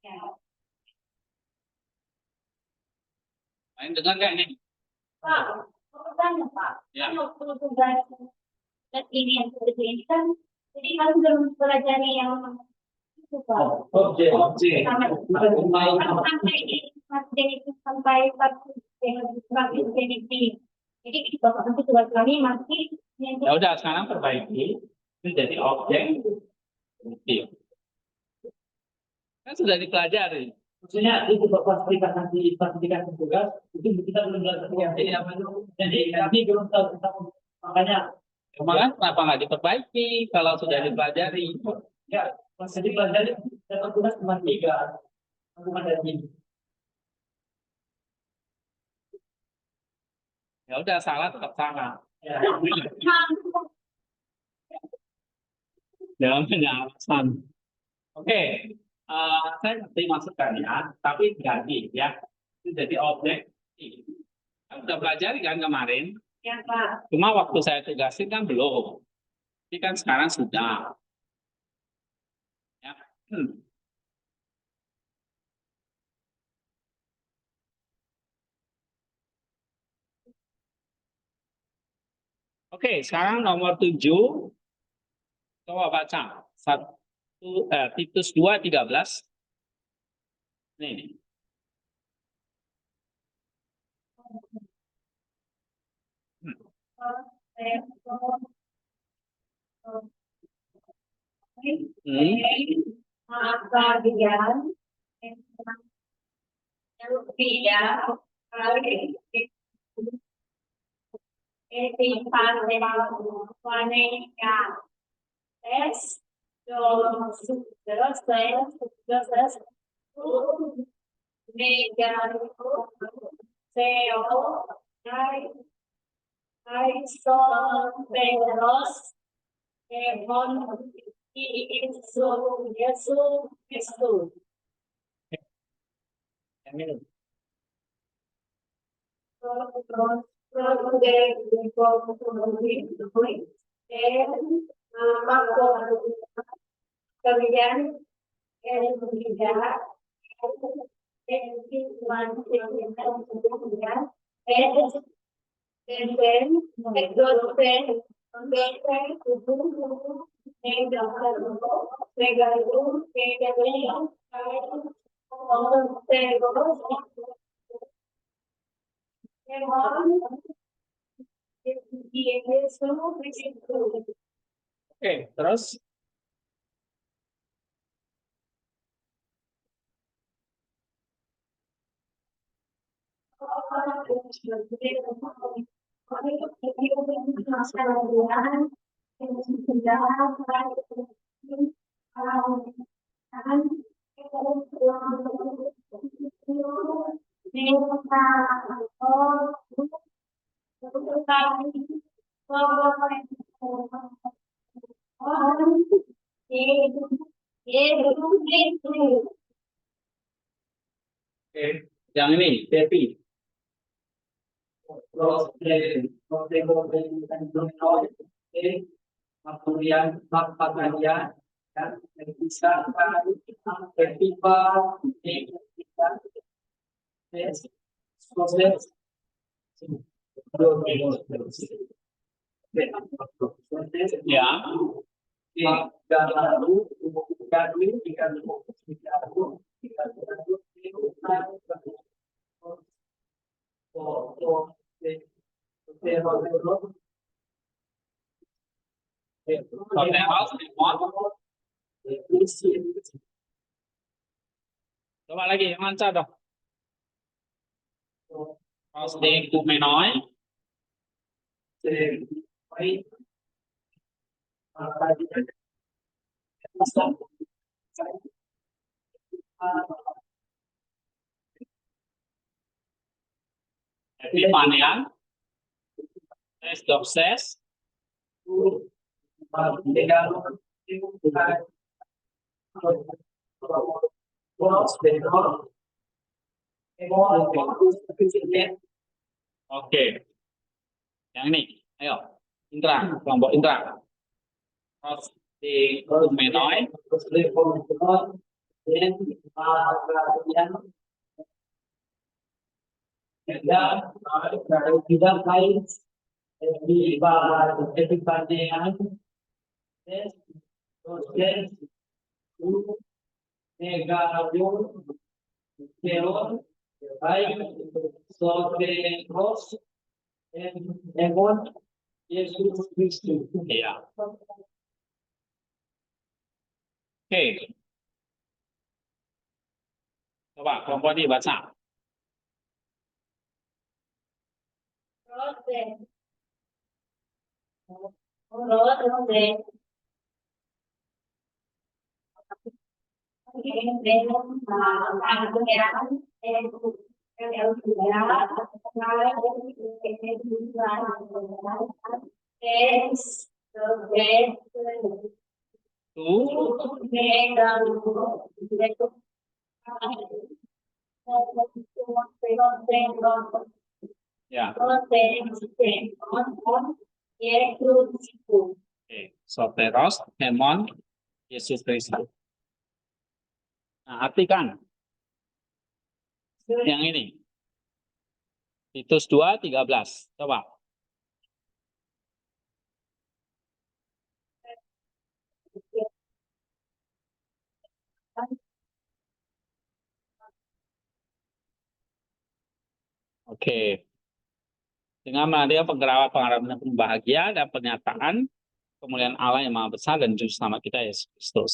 ya. Main dengar nggak ini? Pak, pertanyaan Pak, Ya. kalau tugas ini yang seperti ini kan, jadi kalian belum pelajari yang itu Pak. Objek. Sampai ini sampai definisi. Jadi Bapak nanti tugas kami masih Ya udah, sekarang perbaiki. Ini jadi objek. Kan sudah dipelajari. Maksudnya itu pas nanti tugas itu kita belum belajar apa itu. Jadi kami belum tahu tentang makanya Kemarin kenapa nggak diperbaiki kalau sudah dipelajari? ya masih dipelajari dapat tugas cuma 3 bukan dari ini. Ya udah, salah tetap salah. Ya. Jangan punya alasan. Oke, saya ngerti maksudnya, tapi ganti ya. Itu jadi objek. Kan udah pelajari kan kemarin. ya Pak. Cuma waktu saya tugasin kan belum. Ini kan sekarang sudah. Ya. Oke, sekarang nomor 7. Coba baca. Titus 2:13. Nih. Maka dia tidak kali wanita es Yesus Kristus. Yang ini. Kemudian Oke, terus oke, yang ini, Devi. kemudian makanya dan bisa festival proses Ya. Coba lagi yang lancar dong. Pasti kumenoi. Epifanian. Tes dokses. Oke. Yang ini. Ayo. Intra. Kelompok intra. Pasti kumenoi. Tidak lain epifanian proses negatif teor baik soteros emon Yesus Kristus. Iya. Oke. Coba kelompok ini baca. Tuh. Ya. Oke. Soteros, hemon, Yesus Kristus. Nah, artikan yang ini. Titus 2:13. Coba. Oke. Dengan melalui pengharapan bahagia dan pernyataan kemuliaan Allah yang Maha Besar dan Juru Selamat kita Yesus Kristus.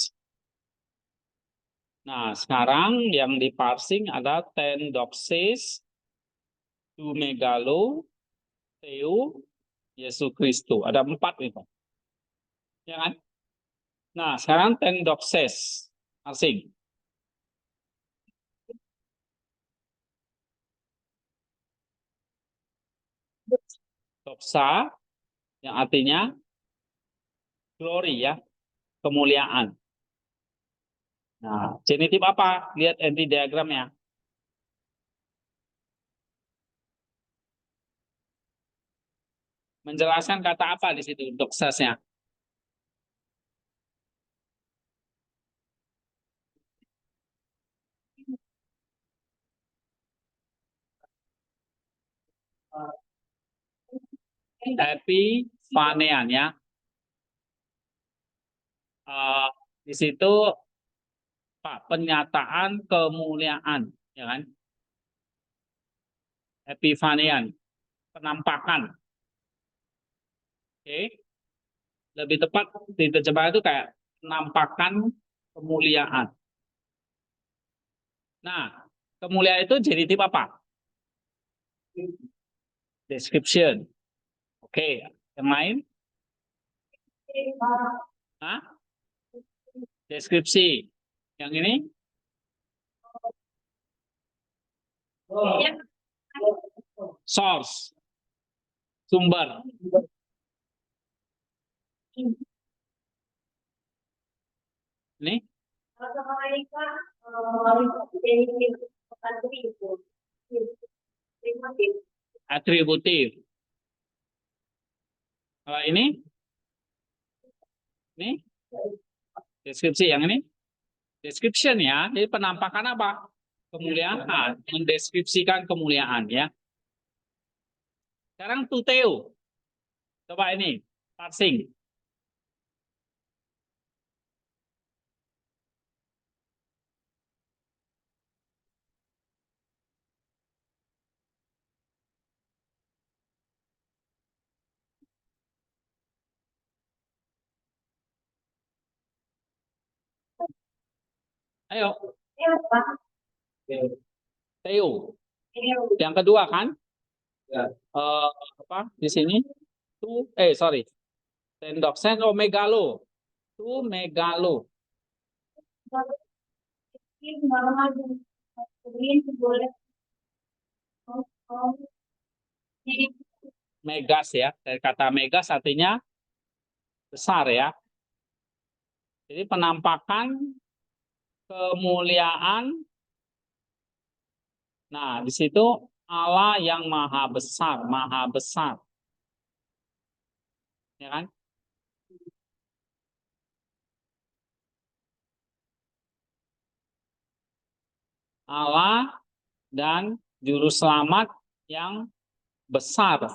Nah, sekarang yang diparsing ada ten doxis, tu megalo, theo, Yesus Kristus. Ada 4 itu. Ya kan? Nah, sekarang ten doxis asing. Doxa yang artinya glory ya, kemuliaan. Nah, genitif apa? Lihat anti diagramnya. Menjelaskan kata apa di situ untuk sesnya? Epifanian ya. Di situ Pak, pernyataan kemuliaan, ya kan? Epifanian, penampakan. Oke. Lebih tepat diterjemahkan itu kayak penampakan kemuliaan. Nah, kemuliaan itu genitif apa? Description. Oke, yang lain? Hah? Deskripsi. Yang ini? Source. Sumber. Ini? atributif. Kalau ini deskripsi, yang ini description ya. Jadi penampakan apa? Kemuliaan, mendeskripsikan kemuliaan ya. Sekarang tuteo. Coba ini, parsing. Ayo, Ya, Pak. teo. Ini Yang kedua kan? Apa di sini? Sorry. Sendok, sendok megalo. Megalo. ini normal. Kemudian boleh. Jadi, Megas ya. Dari kata megas artinya besar ya. Jadi penampakan kemuliaan. Nah, di situ Allah yang maha besar, maha besar. Ya kan? Allah dan juru selamat yang besar.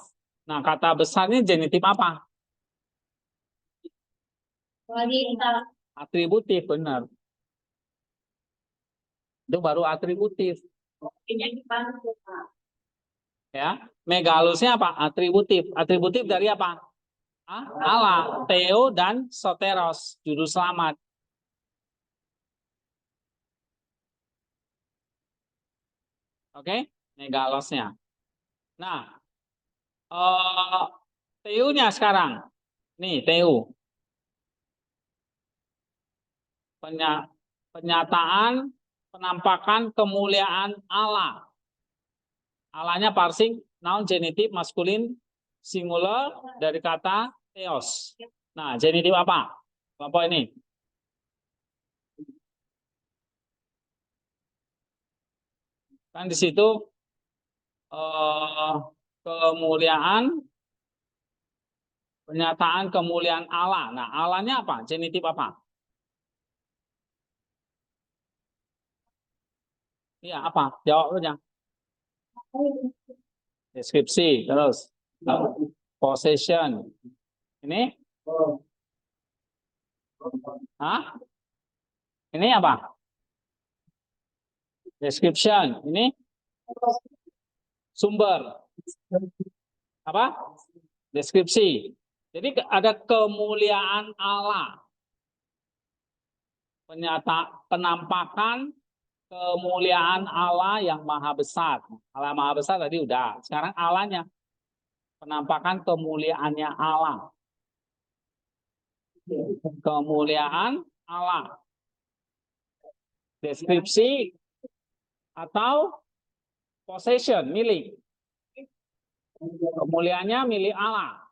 Nah, kata besar ini genitif apa? lagi kita Atributif, benar. Itu baru atributif. ini dibantu, Pak. Ya, megalusnya apa? Atributif. Atributif dari apa? Allah, Theo dan Soteros, juru selamat. Oke, megalosnya. Nah, Theo-nya sekarang. Nih, Theo. Penyataan, penampakan kemuliaan Allah. Allahnya parsing, noun genitif maskulin singular dari kata theos. Nah, genitif apa? Kelompok ini. Kan di situ kemuliaan, penyataan kemuliaan Allah. Nah, Allahnya apa? Genitif apa? Iya, apa? Jawabnya. Deskripsi, terus possession. Ini? Hah? Ini apa? Description. Ini sumber. Apa? Deskripsi. Jadi ada kemuliaan Allah. Penampakan kemuliaan Allah yang maha besar. Allah maha besar tadi udah. Sekarang Allahnya. Penampakan kemuliaannya Allah. Kemuliaan Allah. Deskripsi atau possession, milik. Kemuliaannya milik Allah.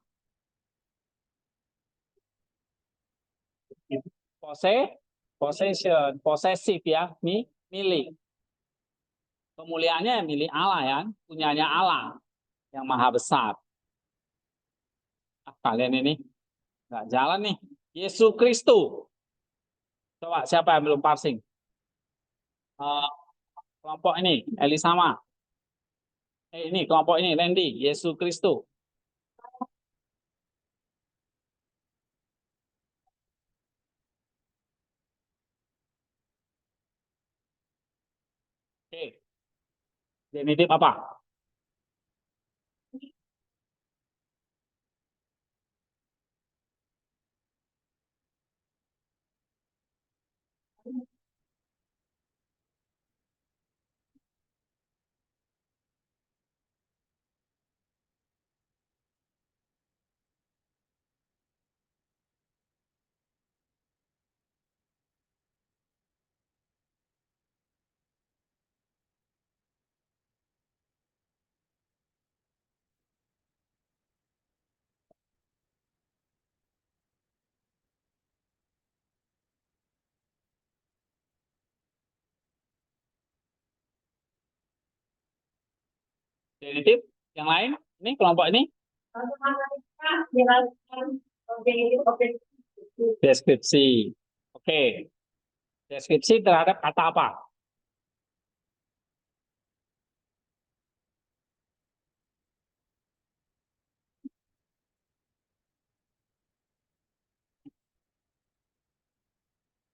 Possession, posesif ya, milik. Kemuliaannya milik Allah ya, punyanya Allah yang maha besar. Kalian ini nggak jalan nih. Yesus Kristus. Coba siapa yang belum parsing? Kelompok ini, Elisama. Ini kelompok ini, Randy. Yesus Kristus. Oke. Genitif apa? Genitif? Yang lain? Ini kelompok ini? Deskripsi. Oke. Deskripsi terhadap kata apa?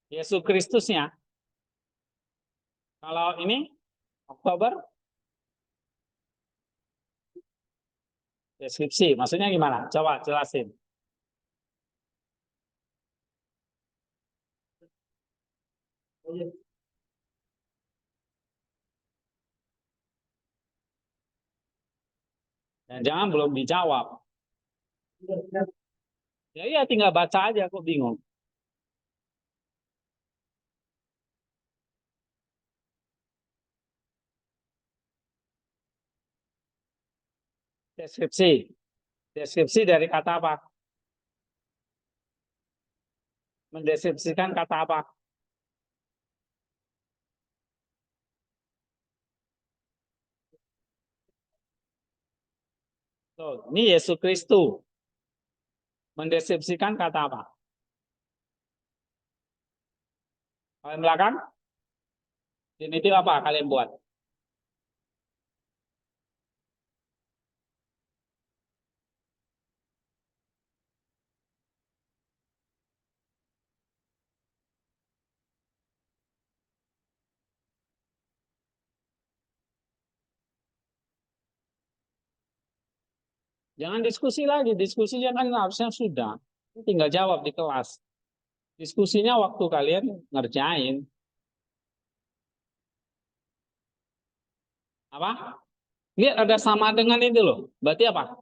Yesus Kristusnya. Kalau ini Oktober, deskripsi. Maksudnya gimana? Coba jelasin. Dan jangan belum dijawab. Ya iya tinggal baca aja, kok bingung. Deskripsi. Deskripsi dari kata apa? Mendeskripsikan kata apa? Tuh, ini Yesus Kristus. Mendeskripsikan kata apa? Kalian belakang? Infinitif apa kalian buat? Jangan diskusi lagi. Diskusinya kan harusnya sudah. Tinggal jawab di kelas. Diskusinya waktu kalian ngerjain. Apa? Lihat ada sama dengan itu loh. Berarti apa?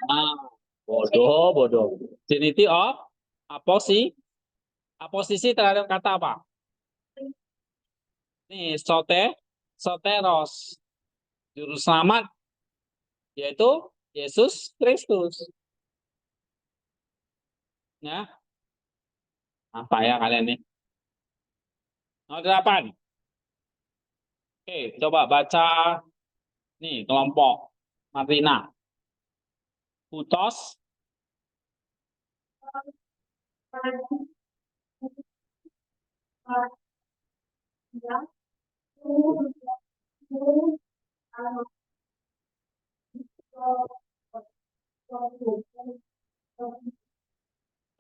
Ah, bodoh, bodoh. Infinitive of aposisi terhadap kata apa? Nih, soteros. Juru selamat yaitu Yesus Kristus. Ya, apa ya kalian nih? Nomor 8. Oke, coba baca nih kelompok Martina. Putos,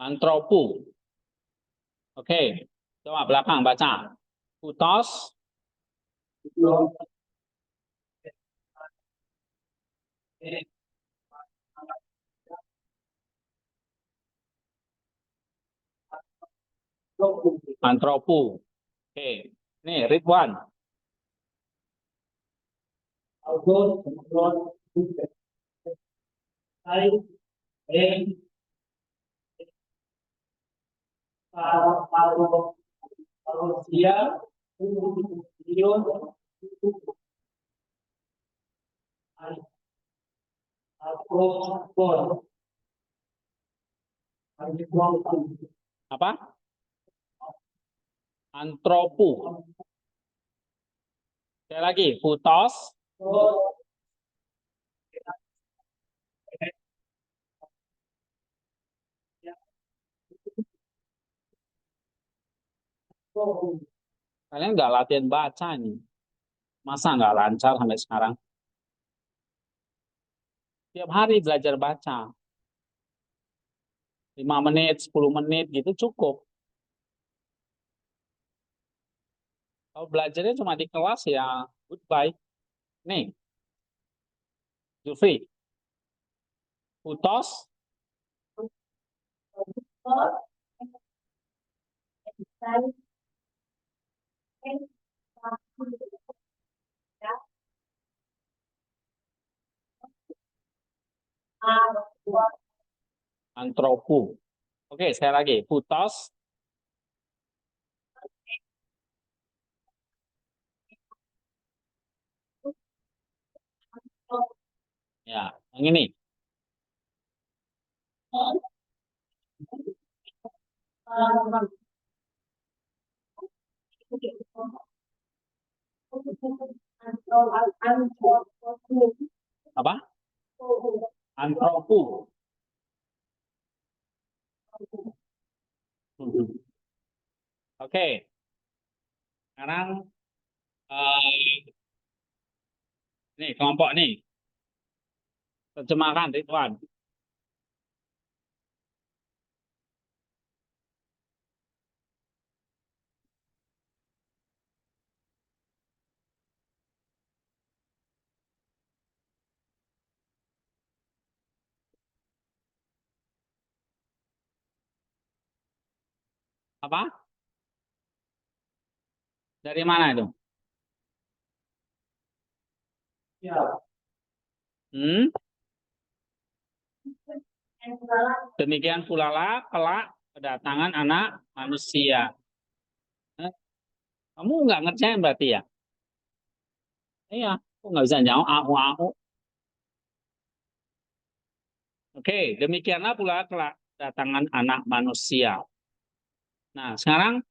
antropu. Oke, coba belakang baca. Putos, antropu. Oke, nih Ridwan. Apa? Antropu. Sekali lagi, putos, kalian nggak latihan baca nih. Masa nggak lancar sampai sekarang? Tiap hari belajar baca. 5 menit, 10 menit gitu cukup. Kalau belajarnya cuma di kelas ya goodbye. Nih, Jufri, putos, antropu. Oke, sekali lagi, putos, ya, yang ini. Apa? Antropo. Oke. Sekarang nih kelompok nih. Terjemahkan Ridwan. Apa? Dari mana itu? Ya. Hmm? Demikian pula lah kelak kedatangan anak manusia. Kamu nggak ngerjain berarti ya? Iya, aku nggak bisa jawab aku. Oke, demikianlah pula kelak kedatangan anak manusia. Nah, sekarang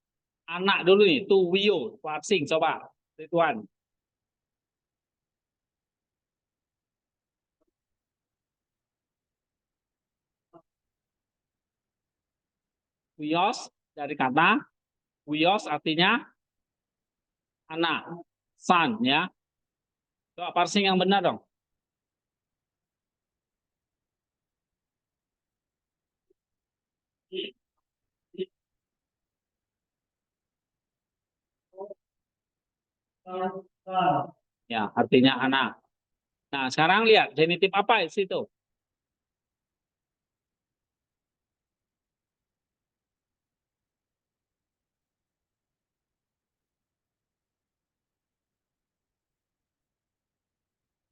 anak dulu nih, tuh Wio, Watsing, coba, Ridwan. Wios dari kata Wios artinya anak, son ya. Coba parsing yang benar dong. Ya, artinya anak. Nah, sekarang lihat genitif apa di situ?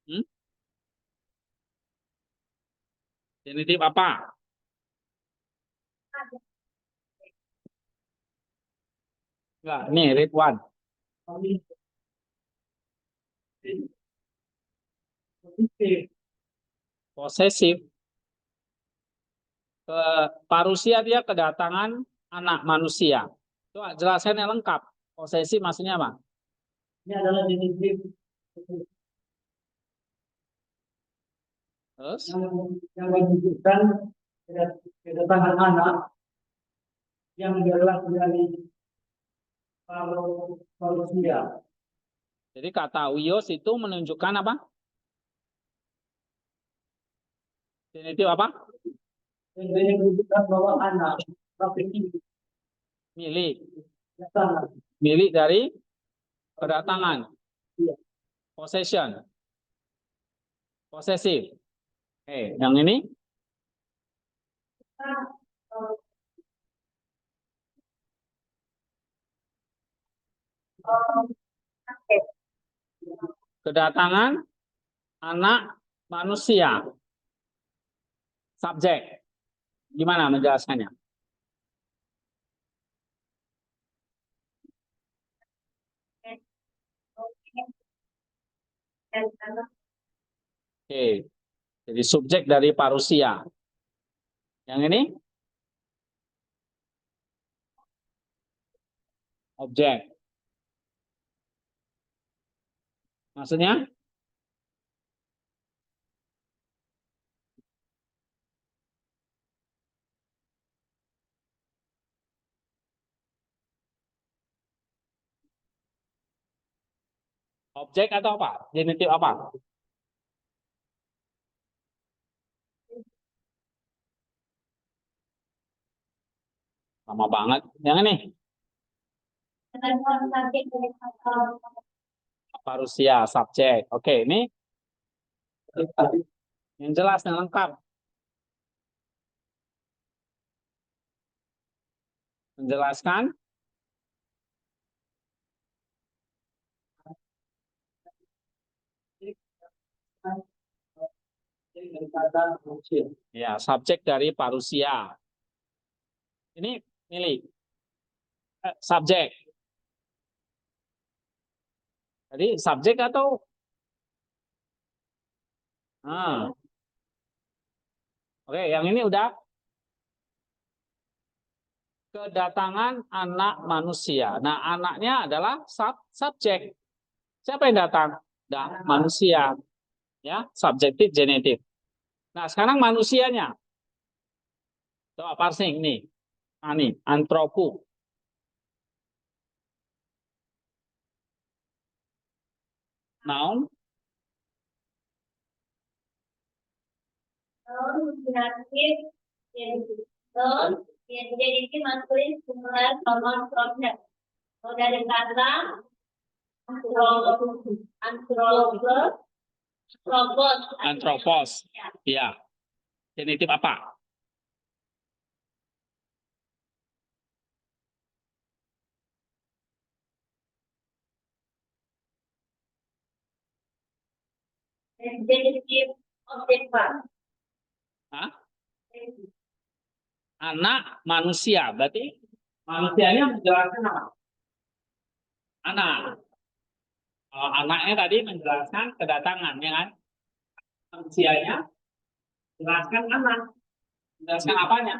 Hmm? Genitif apa? Enggak, ini Ridwan. Posesif. Ke parusia dia kedatangan anak manusia. Coba jelaskan yang lengkap. Posesif maksudnya apa? Ini adalah jenis Terus? yang menunjukkan kedatangan anak yang adalah dari manusia. Jadi kata wios itu menunjukkan apa? Genitif apa? Yang menunjukkan bahwa anak Milik. datang. Milik dari kedatangan. Iya. Possession. Posesif. Oke, yang ini? Kedatangan anak manusia. Subjek. Gimana menjelaskannya? Oke. Jadi subjek dari parusia. Yang ini? Objek. Maksudnya? Objek atau apa? Genitif apa? Lama banget. Yang ini? Parusia, subjek. Oke, ini yang jelas, yang lengkap. Menjelaskan ya, subjek dari parusia. Ini milik. Subjek. Jadi subjek atau Oke, yang ini udah kedatangan anak manusia. Nah, anaknya adalah subjek. Siapa yang datang? dan manusia. Ya, subjektif, genetif. Nah, sekarang manusianya. Coba parsing nih. Nah, nih, antropo. Noun, Nominatif, genitif. Noun, genitif maskulin, singular, pronoun, pronoun. Kalau dari kata antropos, antropos, antropos. Ya. Genitif apa? genitif objek verb. Hah? Anak manusia. Berarti manusianya menjelaskan apa? Anak. Kalau anaknya tadi menjelaskan kedatangan, ya kan? Manusianya menjelaskan anak. Menjelaskan apanya?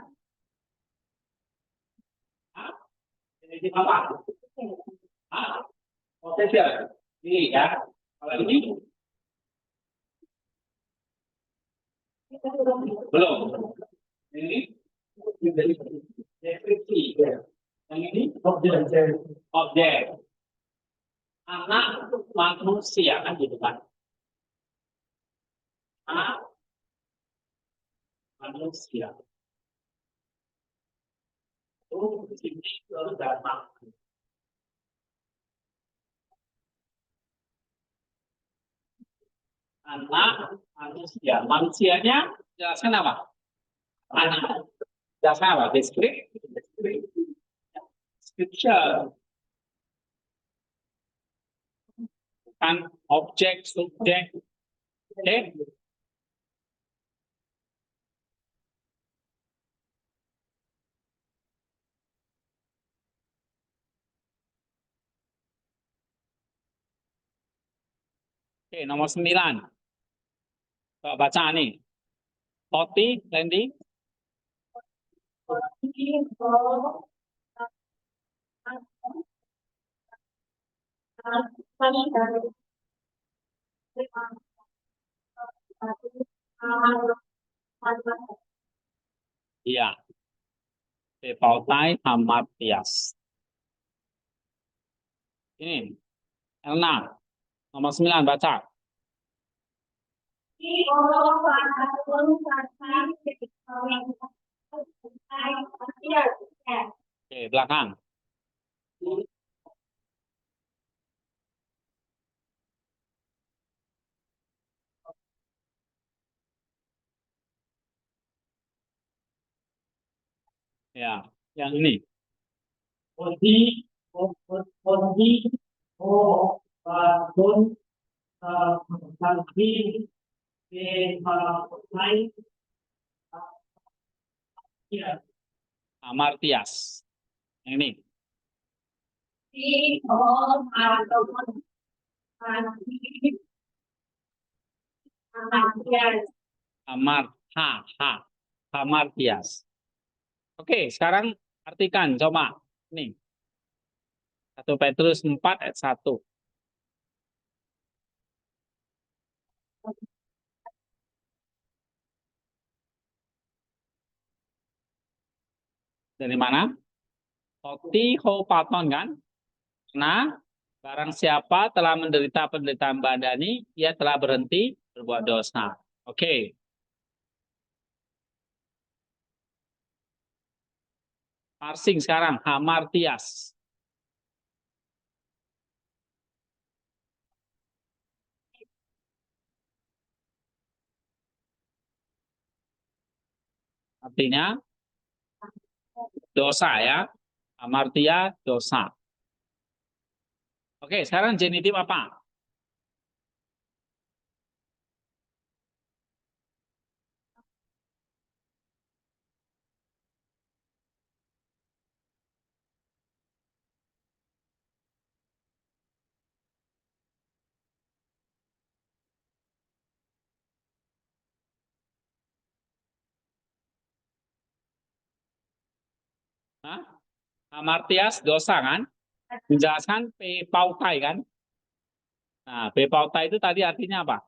Hah? Genitif apa? Hah? Posesif. Ini ya. Kalau ini belum. Ini deskripsi. Yang ini objek. Objek. Anak manusia kan gitu kan. Anak manusia. Oh, sini datang. Anak manusia. Manusianya jelaskan apa? Anak. Jelaskan apa? Description. Kan objek, subjek. Oke. Oke, nomor 9. Coba baca nih. Toti, Randy. Iya. Pautai Amartias. Ini. Elna. Nomor 9, baca. Oke, belakang. Ya, yang ini. Posisi, posisi, oh, pun, sanksi, lain, ya. Amartias. Yang ini. Amartha. Amartias. Oke, sekarang artikan. Coba. Nih. 1 Petrus 4 ayat 1. Dari mana? Toti hopaton kan? Nah, barang siapa telah menderita penderitaan badani, ia telah berhenti berbuat dosa. Oke. Parsing sekarang. Hamartias. Artinya dosa ya. Hamartia dosa. Oke, sekarang genitif apa? Hah? Hamartias dosa kan? Menjelaskan pautai kan? Nah, bepauta itu tadi artinya apa?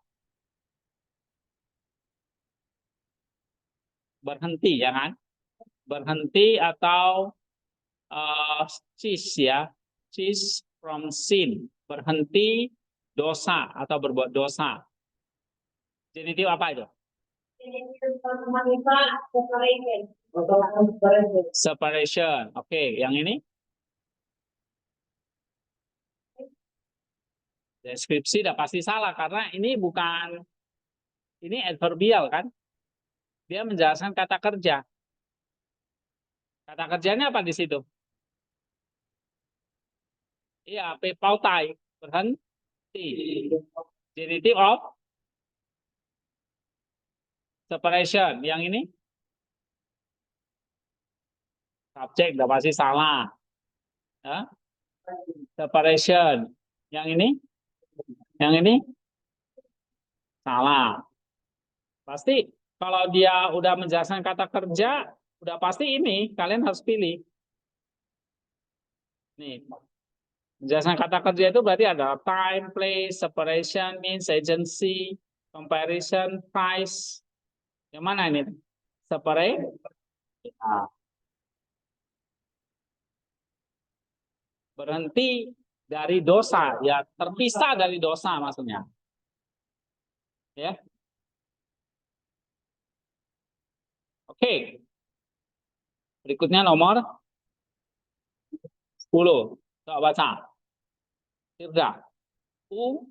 Berhenti, ya kan? Berhenti atau cease ya, cease from sin, berhenti dosa atau berbuat dosa. Genitif apa itu? Separation. Oke, yang ini? Deskripsi udah pasti salah karena ini bukan, ini adverbial kan? Dia menjelaskan kata kerja. Kata kerjanya apa di situ? Iya, pautai, berhenti. Genitive of separation. Yang ini? Subjek, udah pasti salah. Ya? Separation. Yang ini? Yang ini? Salah. Pasti kalau dia udah menjelaskan kata kerja, udah pasti ini kalian harus pilih. Nih, menjelaskan kata kerja itu berarti ada time, place, separation, means, agency, comparison, price. Yang mana ini? Separate. Nah, berhenti dari dosa, ya terpisah dari dosa maksudnya. Ya. Oke. Berikutnya nomor 10. Coba baca. Tirza. U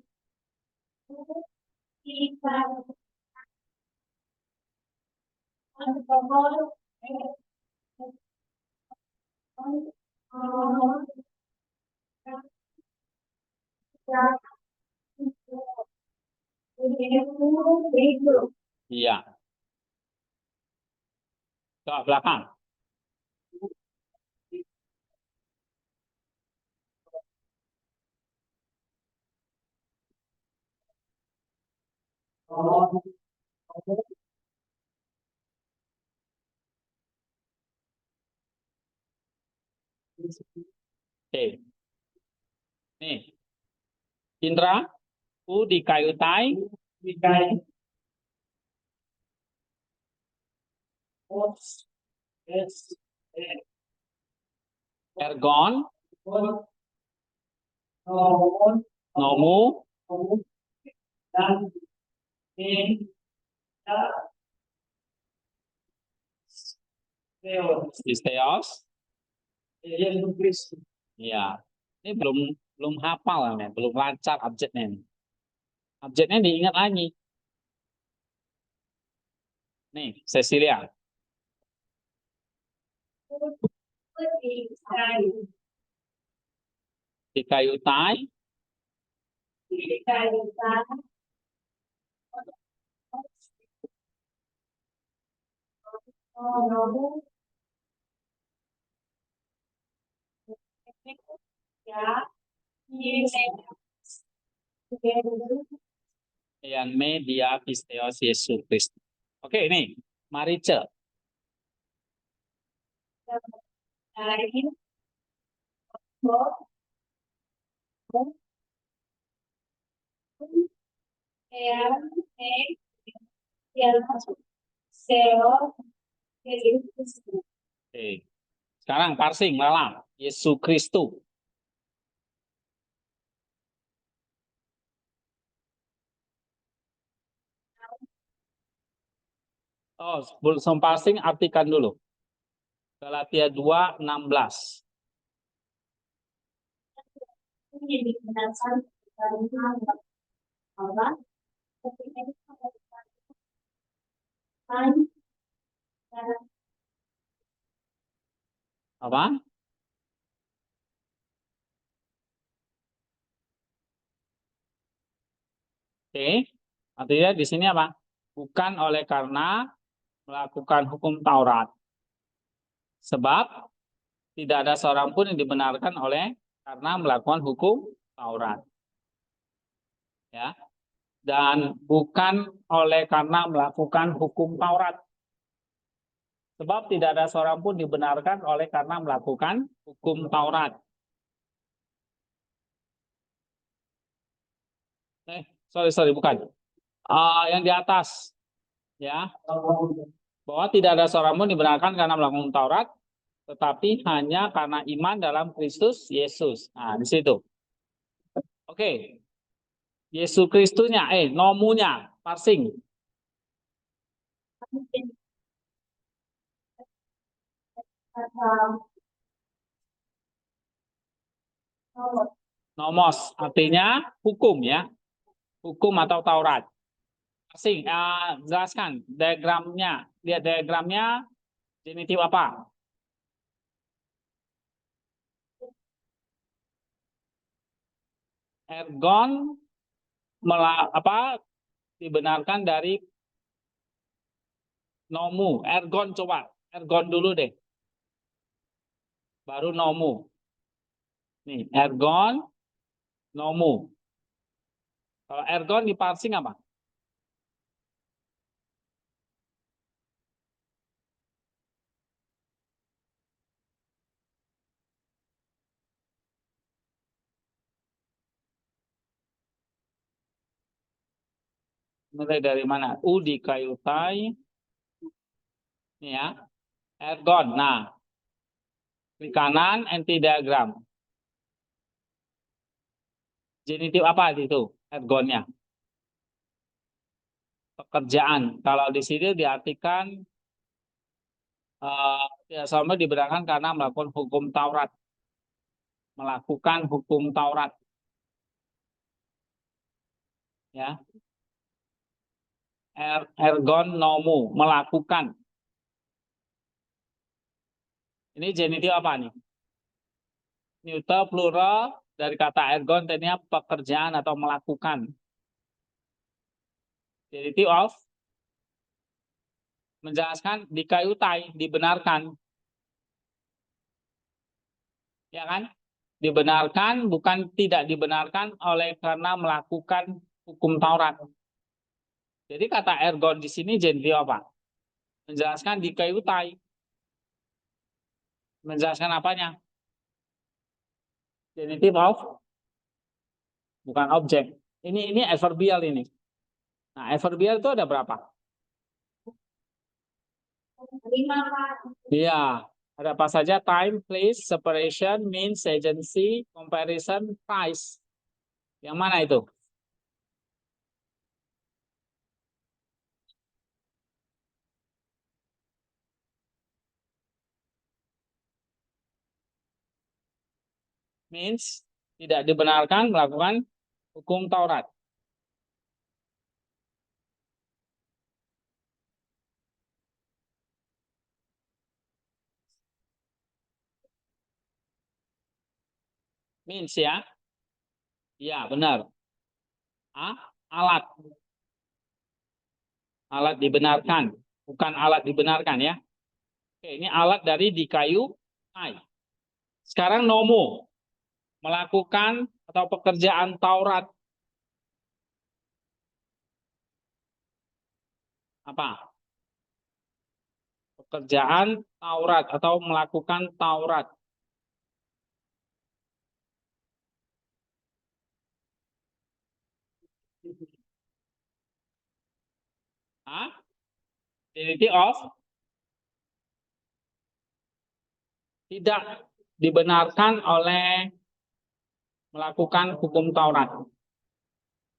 iya. Coba belakang. Oke. Nih. Indra, U di kayu tai, ergon, nomu, isteos. Iya. Ini belum hafal ya, belum lancar objeknya. Objeknya diingat lagi. Nih, Cecilia. Di kayu tai, yang media pisteos Yesus Kristus. Oke, ini Marice. Oke. Sekarang parsing malam. Yesus Kristus. Oh, sebelum parsing artikan dulu. Galatia 2:16. Apa? Oke. Artinya di sini apa? Bukan oleh karena melakukan hukum Taurat. Sebab tidak ada seorang pun yang dibenarkan oleh karena melakukan hukum Taurat. Ya. Dan bukan oleh karena melakukan hukum Taurat. Sebab tidak ada seorang pun dibenarkan oleh karena melakukan hukum Taurat. Sorry, bukan. Yang di atas, ya, bahwa tidak ada seorang pun dibenarkan karena melakukan Taurat, tetapi hanya karena iman dalam Kristus Yesus. Nah, di situ. Oke. Yesus Kristusnya, nomunya, parsing. Nomos artinya hukum, ya, hukum atau Taurat. Parsing, jelaskan diagramnya. Lihat diagramnya, genitif apa? Ergon dibenarkan dari nomu. Ergon, coba ergon dulu deh, baru nomu. Nih, ergon, nomu. Kalau ergon di parsing apa? Mulai dari mana? U dikayutai. Ini ya, ergon. Nah, klik kanan, anti diagram. Genitif apa itu? Ergonnya. Pekerjaan. Kalau di sini diartikan ya, sama dibenarkan karena melakukan hukum Taurat. Melakukan hukum Taurat. Ya. Ergon nomu, melakukan. Ini genitif apa nih? Neuter plural dari kata ergon artinya pekerjaan atau melakukan. Genitif of menjelaskan dikayutai, dibenarkan. Ya kan? Dibenarkan bukan tidak dibenarkan oleh karena melakukan hukum Taurat. Jadi kata ergon di sini genitif apa? Menjelaskan dikayutai. Menjelaskan apanya? Genitif of bukan objek. Ini adverbial ini. Nah, adverbial itu ada berapa? 5, Pak. Iya, ada apa saja? Time, place, separation, means, agency, comparison, price. Yang mana itu? Means tidak dibenarkan melakukan hukum Taurat. Means ya. Iya, benar. Alat. Alat dibenarkan, bukan alat dibenarkan ya. Oke, ini alat dari di kayu. Sekarang nomo, melakukan atau pekerjaan Taurat. Apa? Pekerjaan Taurat atau melakukan Taurat. Genitive of tidak dibenarkan oleh melakukan hukum Taurat.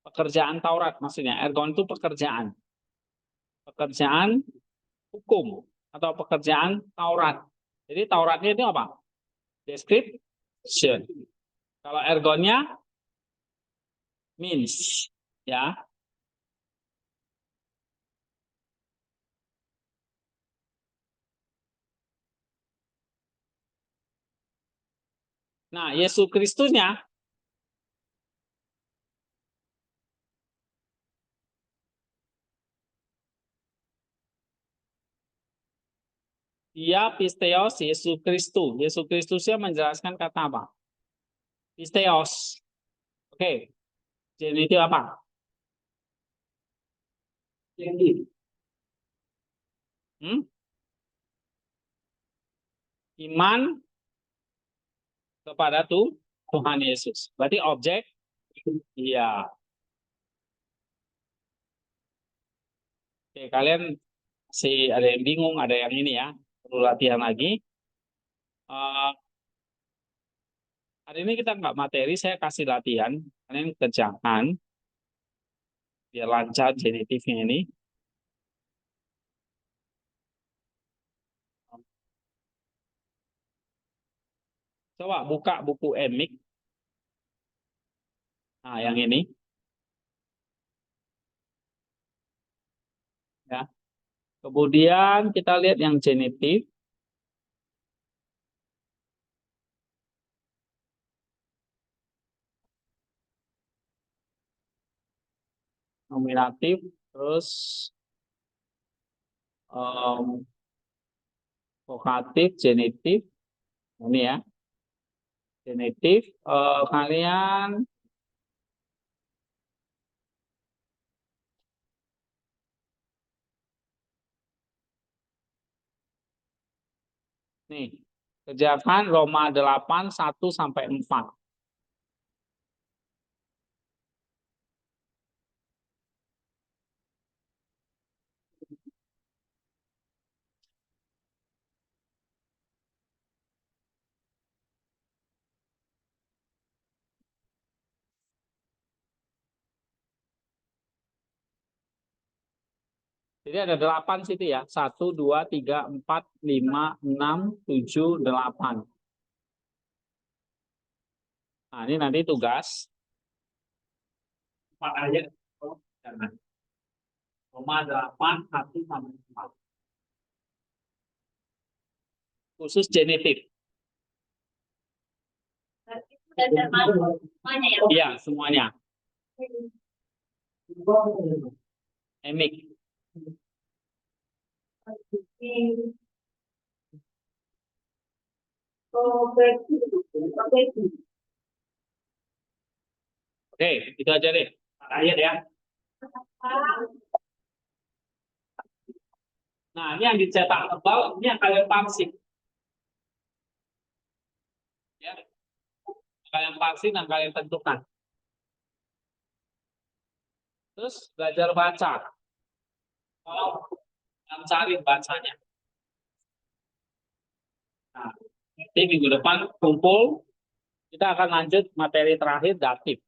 Pekerjaan Taurat maksudnya. Ergon itu pekerjaan. Pekerjaan hukum atau pekerjaan Taurat. Jadi Tauratnya itu apa? Description. Kalau ergonnya means, ya. Nah, Yesus Kristusnya dia pisteos Yesus Kristus. Yesus Kristusnya menjelaskan kata apa? Pisteos. Oke. Jadi itu apa? Iman kepada Tuhan Yesus. Berarti objek, iya. Oke, kalian ada yang bingung, ada yang ini ya, perlu latihan lagi. Eh, hari ini kita nggak materi, saya kasih latihan, kalian kerjakan biar lancar genitifnya ini. Coba buka buku Emik. Nah, yang ini ya. Kemudian kita lihat yang genitif. Nominatif, terus em, vokatif, genitif. Ini ya. Genitif, kalian nih kerjakan Roma 8 1 sampai 4. Jadi ada 8 situ ya. 1 2 3 4 5 6 7 8. Nah, ini nanti tugas 4 aja. Roma 8 1 sampai 4. Khusus genitif. Dan termasuk semuanya ya. Iya, semuanya. Emik. Oke, itu aja deh. Ayat ya. Nah, ini yang dicetak tebal, ini yang kalian parsing. Ya. Kalian parsing dan kalian tentukan. Terus belajar baca. Kalau yang cari bacanya. Nah, nanti minggu depan kumpul, kita akan lanjut materi terakhir datif.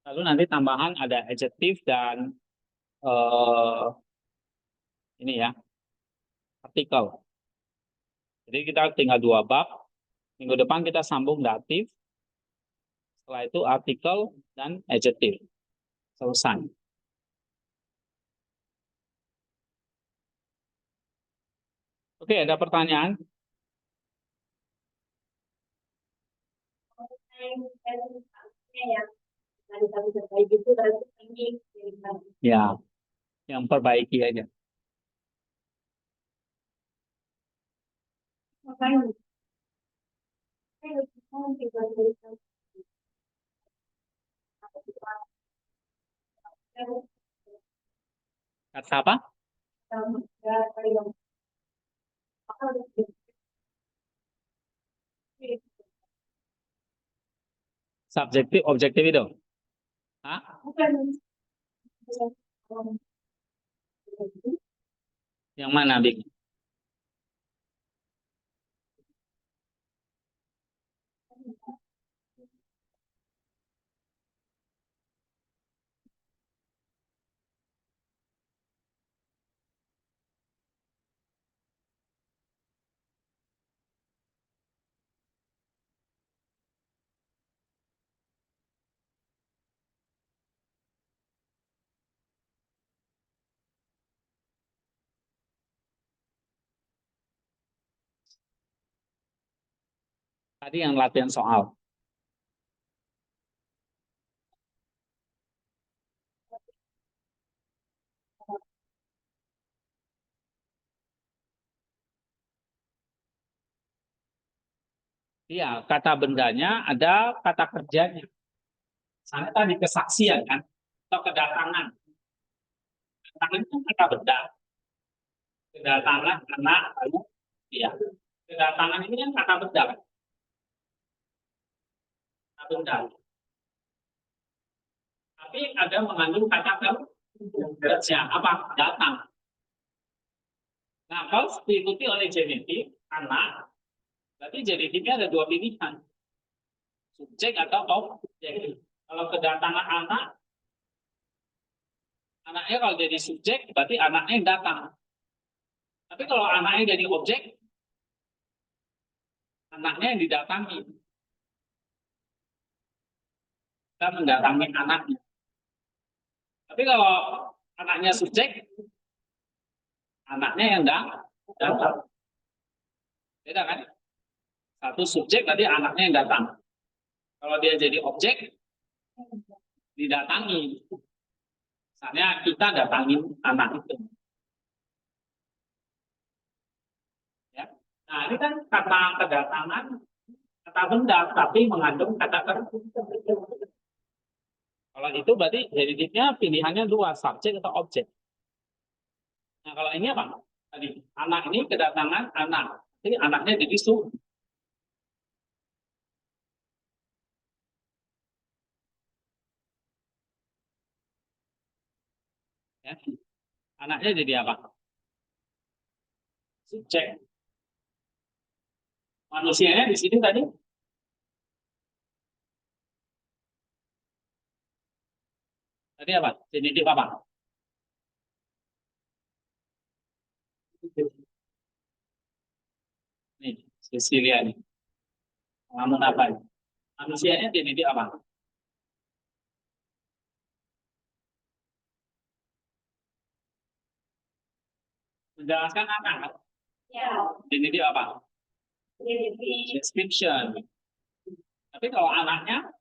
Lalu nanti tambahan ada adjektif dan ini ya, artikel. Jadi kita tinggal 2 bab. Minggu depan kita sambung datif. Setelah itu artikel dan adjektif. Selesai. Oke, ada pertanyaan? Ya, yang perbaiki aja. Kata apa? Subjektif, objektif itu. Hah? Yang mana, Bik? Tadi yang latihan soal. Iya, kata bendanya ada kata kerjanya. Misalnya tadi kesaksian kan, atau kedatangan. Kedatangan itu kata benda. Kedatangan anak, lalu iya. Kedatangan ini kan kata benda kan? Kata benda. Tapi ada mengandung kata Kerja apa? Datang. Nah, kalau diikuti oleh genitif anak, berarti genitifnya ada dua pilihan, subjek atau objek. Kalau kedatangan anak, anaknya kalau jadi subjek, berarti anaknya yang datang. Tapi kalau anaknya jadi objek, anaknya yang didatangi. Kita mendatangi anaknya. Tapi kalau anaknya subjek, anaknya yang datang. Beda kan? Satu subjek berarti anaknya yang datang. Kalau dia jadi objek, didatangi. Misalnya kita datangin anak itu. Ya. Nah, ini kan kata kedatangan, kata benda, tapi mengandung kata kerja. Kalau itu berarti genitifnya pilihannya dua, subjek atau objek. Nah, kalau ini apa? Tadi, anak ini kedatangan anak. Jadi anaknya jadi subjek. Ya. Anaknya jadi apa? Subjek. Manusianya di sini tadi apa? Genitif apa? Nih, Cecilia nih. Namun apa? Manusianya genitif apa? Menjelaskan anak. Ya. Genitif apa? Jadi Description. Tapi kalau anaknya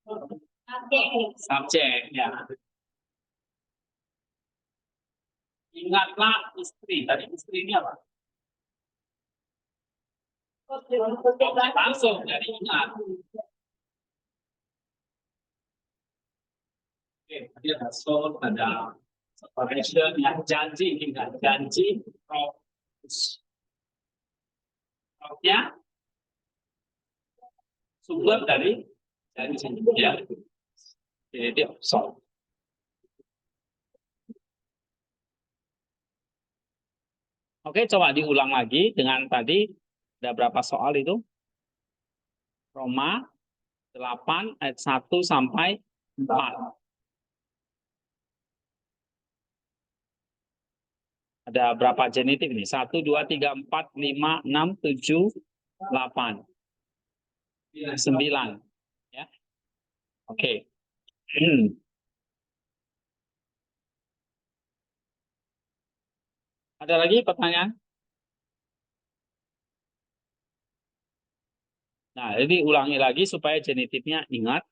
objek. subjek, ya. Ingatlah istri. Tadi istri ini apa? Objek langsung dari ingat. Oke, tadi ada soul, ada separation, yang janji, ingat janji, promise. Nya sumber dari janji, ya. Jadi dia soul. Oke, coba diulang lagi dengan tadi ada berapa soal itu? Roma 8 ayat 1 sampai 4. Ada berapa genitif ini? 1, 2, 3, 4, 5, 6, 7, 8. 9. Ya. Oke. Ada lagi pertanyaan? Nah, jadi ulangi lagi supaya genitifnya ingat.